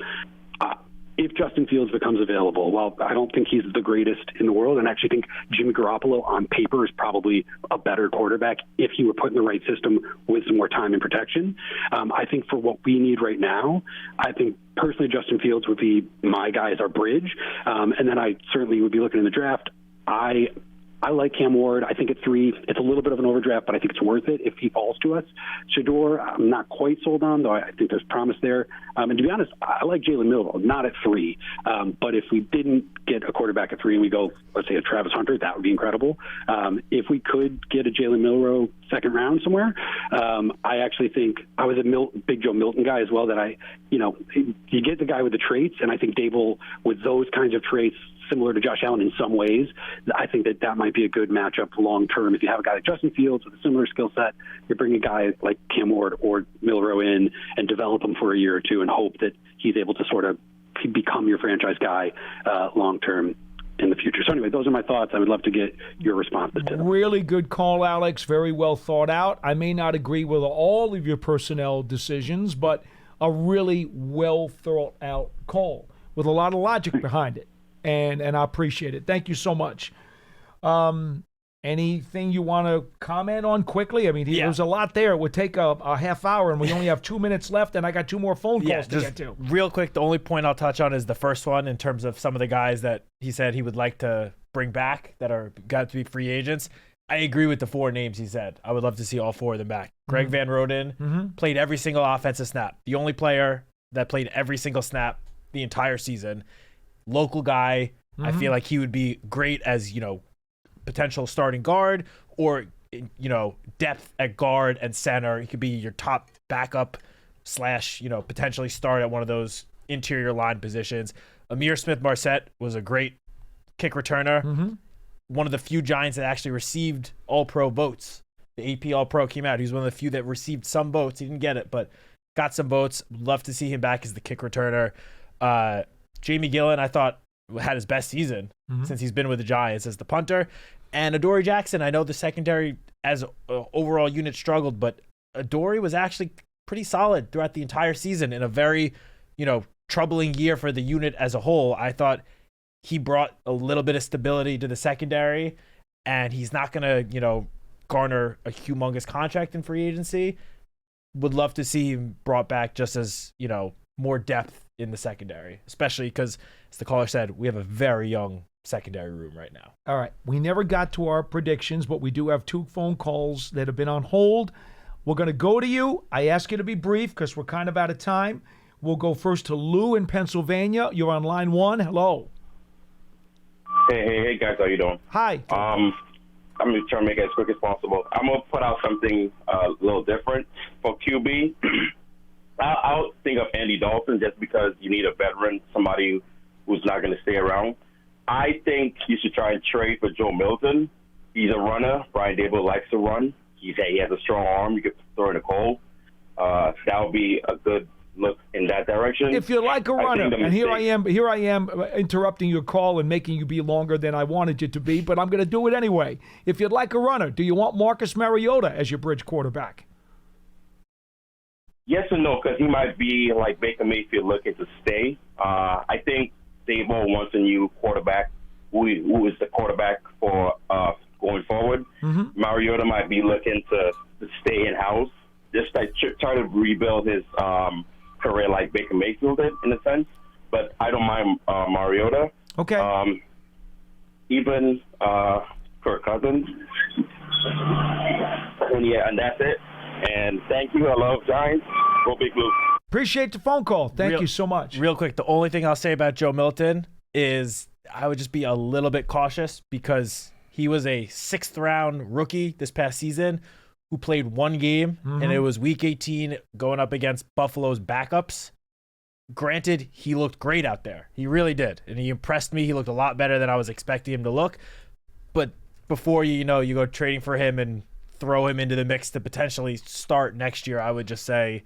if Justin Fields becomes available, while I don't think he's the greatest in the world, and I actually think Jimmy Garoppolo on paper is probably a better quarterback if he were put in the right system with some more time and protection. I think for what we need right now, I think personally Justin Fields would be my guy as our bridge. And then I certainly would be looking in the draft. I like Cam Ward. I think at 3, it's a little bit of an overdraft, but I think it's worth it if he falls to us. Shador, I'm not quite sold on, though I think there's promise there. And to be honest, I like Jalen Milroe, not at 3. But if we didn't get a quarterback at 3 and we go, let's say, a Travis Hunter, that would be incredible. If we could get a Jalen Milroe second round somewhere, I actually think I was a Big Joe Milton guy as well, that you get the guy with the traits, and I think Dable with those kinds of traits, similar to Josh Allen in some ways, I think that might be a good matchup long term. If you have a guy like Justin Fields with a similar skill set, you bring a guy like Cam Ward or Milroe in and develop him for a year or two and hope that he's able to sort of become your franchise guy long term. in the future. So anyway, those are my thoughts. I would love to get your responses to them. Really good call, Alex. Very well thought out. I may not agree with all of your personnel decisions, but a really well thought out call with a lot of logic behind it. And I appreciate it. Thank you so much. Anything you want to comment on quickly? I mean, there's a lot there. It would take a half hour, and we only have 2 minutes left, and I got 2 more phone calls to get to. Real quick, the only point I'll touch on is the first one in terms of some of the guys that he said he would like to bring back that are got to be free agents. I agree with the 4 names he said. I would love to see all 4 of them back. Greg Van Roden played every single offensive snap. The only player that played every single snap the entire season. Local guy. I feel like he would be great as, potential starting guard or, depth at guard and center. He could be your top backup / potentially start at one of those interior line positions. Amir Smith-Marset was a great kick returner. One of the few Giants that actually received All-Pro votes. The AP All-Pro came out. He was one of the few that received some votes. He didn't get it, but got some votes. Love to see him back as the kick returner. Jamie Gillen, I thought, had his best season since he's been with the Giants as the punter. And Adoree Jackson, I know the secondary as overall unit struggled, but Adoree was actually pretty solid throughout the entire season in a very, troubling year for the unit as a whole. I thought he brought a little bit of stability to the secondary, and he's not going to, garner a humongous contract in free agency. Would love to see him brought back just as, more depth in the secondary, especially because, as the caller said, we have a very young secondary room right now. All right. We never got to our predictions, but we do have 2 phone calls that have been on hold. We're going to go to you. I ask you to be brief because we're kind of out of time. We'll go first to Lou in Pennsylvania. You're on line 1. Hello. Hey, guys. How you doing? Hi. I'm going to try to make it as quick as possible. I'm going to put out something a little different for QB. I'll think of Andy Dalton just because you need a veteran, somebody who's not going to stay around. I think you should try and trade for Joe Milton. He's a runner. Brian Daboll likes to run. He has a strong arm. You could throw in a cold. That would be a good look in that direction. If you like a runner, and here I am interrupting your call and making you be longer than I wanted you to be, but I'm going to do it anyway. If you'd like a runner, do you want Marcus Mariota as your bridge quarterback? Yes and no, because he might be like Baker Mayfield looking to stay. I think Daboll wants a new quarterback who is the quarterback for going forward. Mariota might be looking to stay in-house, just like try to rebuild his career like Baker Mayfield did, in a sense. But I don't mind Mariota. Okay. Even Kirk Cousins. And that's it. And thank you. I love Giants. Go Big Blue. Appreciate the phone call. Thank you so much. Real quick, the only thing I'll say about Joe Milton is I would just be a little bit cautious because he was a 6th-round rookie this past season who played 1 game, and it was Week 18 going up against Buffalo's backups. Granted, he looked great out there. He really did, and he impressed me. He looked a lot better than I was expecting him to look. But before you go trading for him and throw him into the mix to potentially start next year, I would just say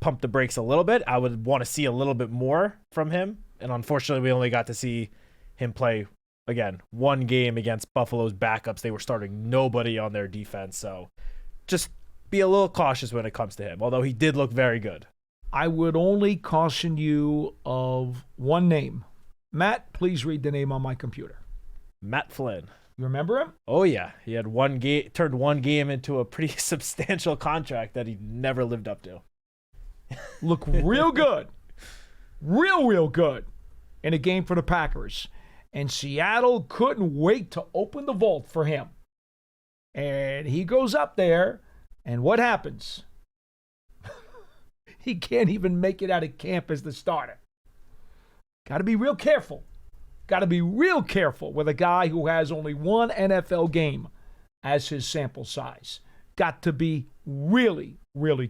pump the brakes a little bit. I would want to see a little bit more from him. And unfortunately, we only got to see him play, again, 1 game against Buffalo's backups. They were starting nobody on their defense. So just be a little cautious when it comes to him, although he did look very good. I would only caution you of 1 name. Matt, please read the name on my computer. Matt Flynn. You remember him? Oh, yeah. He had 1 game, turned 1 game into a pretty substantial contract that he never lived up to. Look real good. Real good in a game for the Packers. And Seattle couldn't wait to open the vault for him. And he goes up there, and what happens? He can't even make it out of camp as the starter. Got to be real careful. Got to be real careful with a guy who has only 1 NFL game as his sample size. Got to be really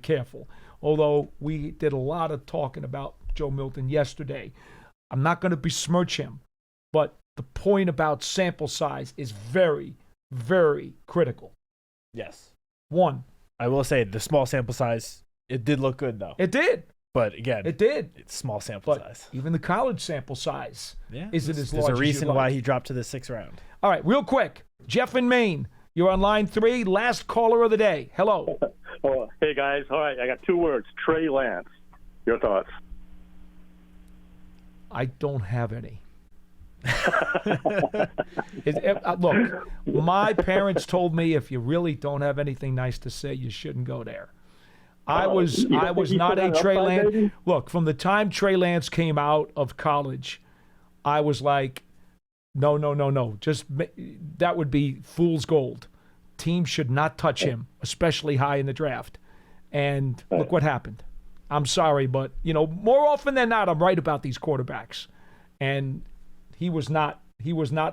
careful. Although we did a lot of talking about Joe Milton yesterday. I'm not going to besmirch him, but the point about sample size is very critical. Yes. 1. I will say the small sample size, it did look good, though. It did. But again, It did. it's small sample But size. even the college sample size Yeah, isn't there's as large a as reason you'd why like. he dropped to the 6th round. All right, real quick. Jeff in Maine, you're on line 3. Last caller of the day. Hello. Oh, hey, guys. All right, I got 2 words. Trey Lance. Your thoughts? I don't have any. Look, my parents told me if you really don't have anything nice to say, you shouldn't go there. I was not a Trey Lance. Look, from the time Trey Lance came out of college, I was like, no. Just that would be fool's gold. Teams should not touch him, especially high in the draft. And look what happened. I'm sorry, but more often than not, I'm right about these quarterbacks. And he was not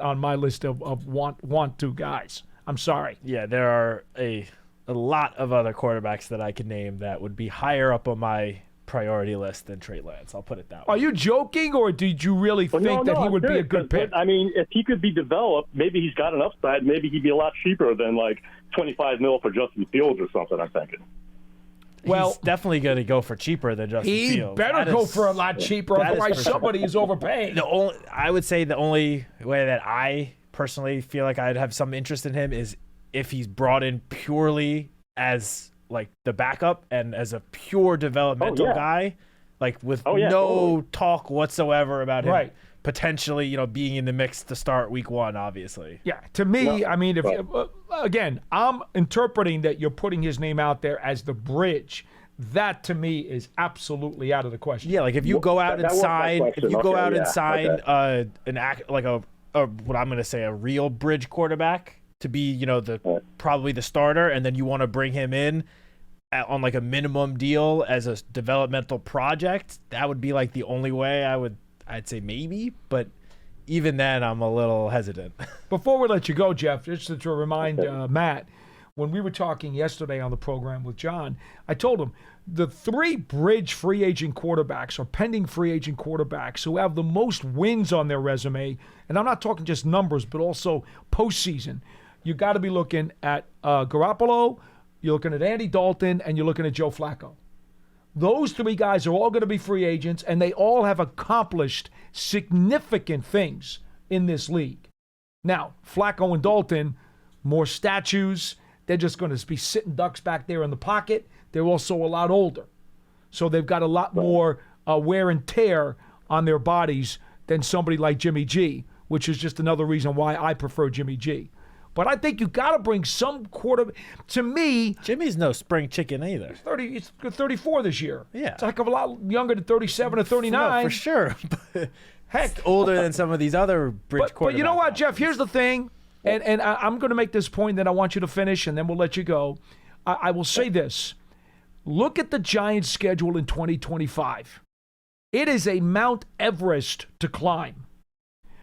on my list of want to guys. I'm sorry. Yeah, there are a lot of other quarterbacks that I could name that would be higher up on my priority list than Trey Lance. I'll put it that way. Are you joking, or did you really think that he would be a good pick? I mean, if he could be developed, maybe he's got an upside. Maybe he'd be a lot cheaper than like $25 million for Justin Fields or something, I'm thinking. Well, he's definitely going to go for cheaper than Justin he Fields. better go for a lot cheaper, otherwise somebody is overpaying. I would say the only way that I personally feel like I'd have some interest in him is if he's brought in purely as like the backup and as a pure developmental guy, like with no talk whatsoever about him potentially, being in the mix to start week 1, obviously. Yeah, to me, I mean, if again, I'm interpreting that you're putting his name out there as the bridge. That to me is absolutely out of the question. Yeah, like if you go out and sign, an act like a what I'm going to say a real bridge quarterback to be, probably the starter, and then you want to bring him in on like a minimum deal as a developmental project, that would be like the only way I'd say maybe, but even then I'm a little hesitant. Before we let you go, Jeff, just to remind Matt, when we were talking yesterday on the program with John, I told him the 3 bridge free agent quarterbacks or pending free agent quarterbacks who have the most wins on their resume, and I'm not talking just numbers, but also postseason. You got to be looking at Garoppolo, you're looking at Andy Dalton, and you're looking at Joe Flacco. Those 3 guys are all going to be free agents, and they all have accomplished significant things in this league. Now, Flacco and Dalton, more statues. They're just going to be sitting ducks back there in the pocket. They're also a lot older. So they've got a lot more wear and tear on their bodies than somebody like Jimmy G, which is just another reason why I prefer Jimmy G. But I think you got to bring some quarterback. To me, Jimmy's no spring chicken either. He's 34 this year. Yeah. It's like a lot younger than 37 or 39. No, for sure. Heck. It's older than some of these other bridge quarterbacks. But you know what, Jeff? Here's the thing, and I'm going to make this point that I want you to finish, and then we'll let you go. I will say this. Look at the Giants' schedule in 2025. It is a Mount Everest to climb.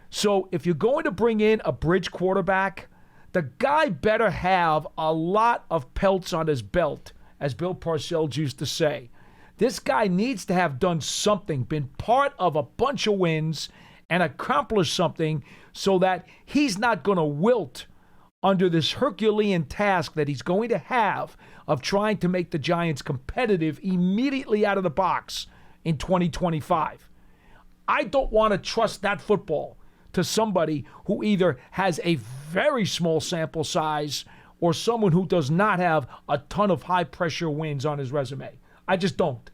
So if you're going to bring in a bridge quarterback, the guy better have a lot of pelts on his belt, as Bill Parcells used to say. This guy needs to have done something, been part of a bunch of wins, and accomplished something so that he's not going to wilt under this Herculean task that he's going to have of trying to make the Giants competitive immediately out of the box in 2025. I don't want to trust that football to somebody who either has a very small sample size or someone who does not have a ton of high-pressure wins on his resume. I just don't.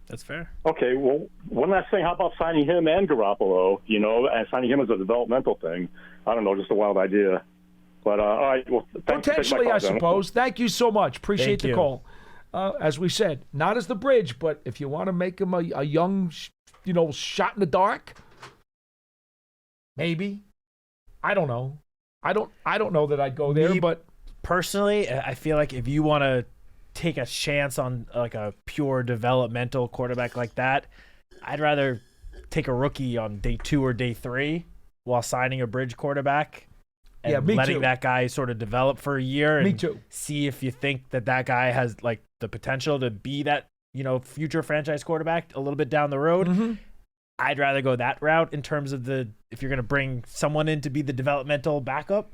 That's fair. Okay, well, one last thing. How about signing him and Garoppolo, and signing him as a developmental thing? I don't know, just a wild idea. But, all right, well, thanks. Potentially, I suppose. Thank you so much. Appreciate the call. As we said, not as the bridge, but if you want to make him a young, shot in the dark, maybe. I don't know. I don't know that I'd go there, but personally, I feel like if you want to take a chance on like a pure developmental quarterback like that, I'd rather take a rookie on day 2 or day 3 while signing a bridge quarterback and letting that guy sort of develop for a year and see if you think that guy has like the potential to be that, future franchise quarterback a little bit down the road. Mm-hmm. I'd rather go that route in terms of if you're going to bring someone in to be the developmental backup.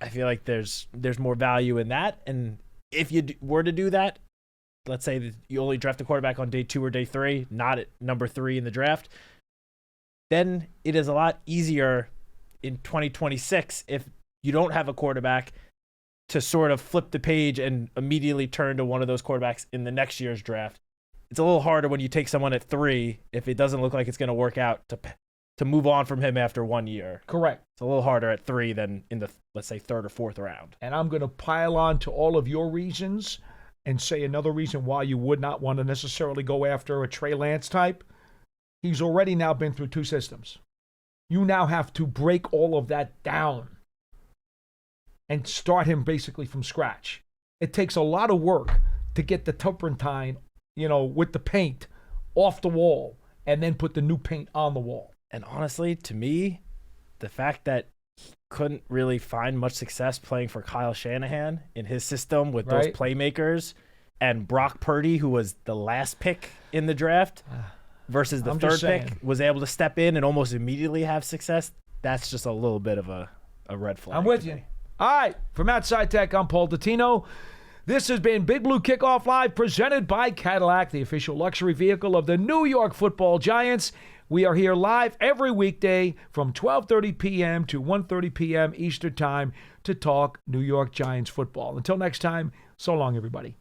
I feel like there's more value in that. And if you were to do that, let's say that you only draft a quarterback on day 2 or day 3, not at number 3 in the draft, then it is a lot easier in 2026 if you don't have a quarterback to sort of flip the page and immediately turn to one of those quarterbacks in the next year's draft. It's a little harder when you take someone at 3 if it doesn't look like it's going to work out to move on from him after 1 year. Correct. It's a little harder at 3 than in the, let's say, 3rd or 4th round. And I'm going to pile on to all of your reasons and say another reason why you would not want to necessarily go after a Trey Lance type. He's already now been through 2 systems. You now have to break all of that down and start him basically from scratch. It takes a lot of work to get the turpentine, with the paint off the wall and then put the new paint on the wall. And honestly, to me, the fact that he couldn't really find much success playing for Kyle Shanahan in his system with those playmakers, and Brock Purdy, who was the last pick in the draft versus the 3rd pick, was able to step in and almost immediately have success, that's just a little bit of a red flag. I'm with you. All right, for Matt Citak, I'm Paul Dottino. This has been Big Blue Kickoff Live, presented by Cadillac, the official luxury vehicle of the New York Football Giants. We are here live every weekday from 12:30 p.m. to 1:30 p.m. Eastern Time to talk New York Giants football. Until next time, so long, everybody.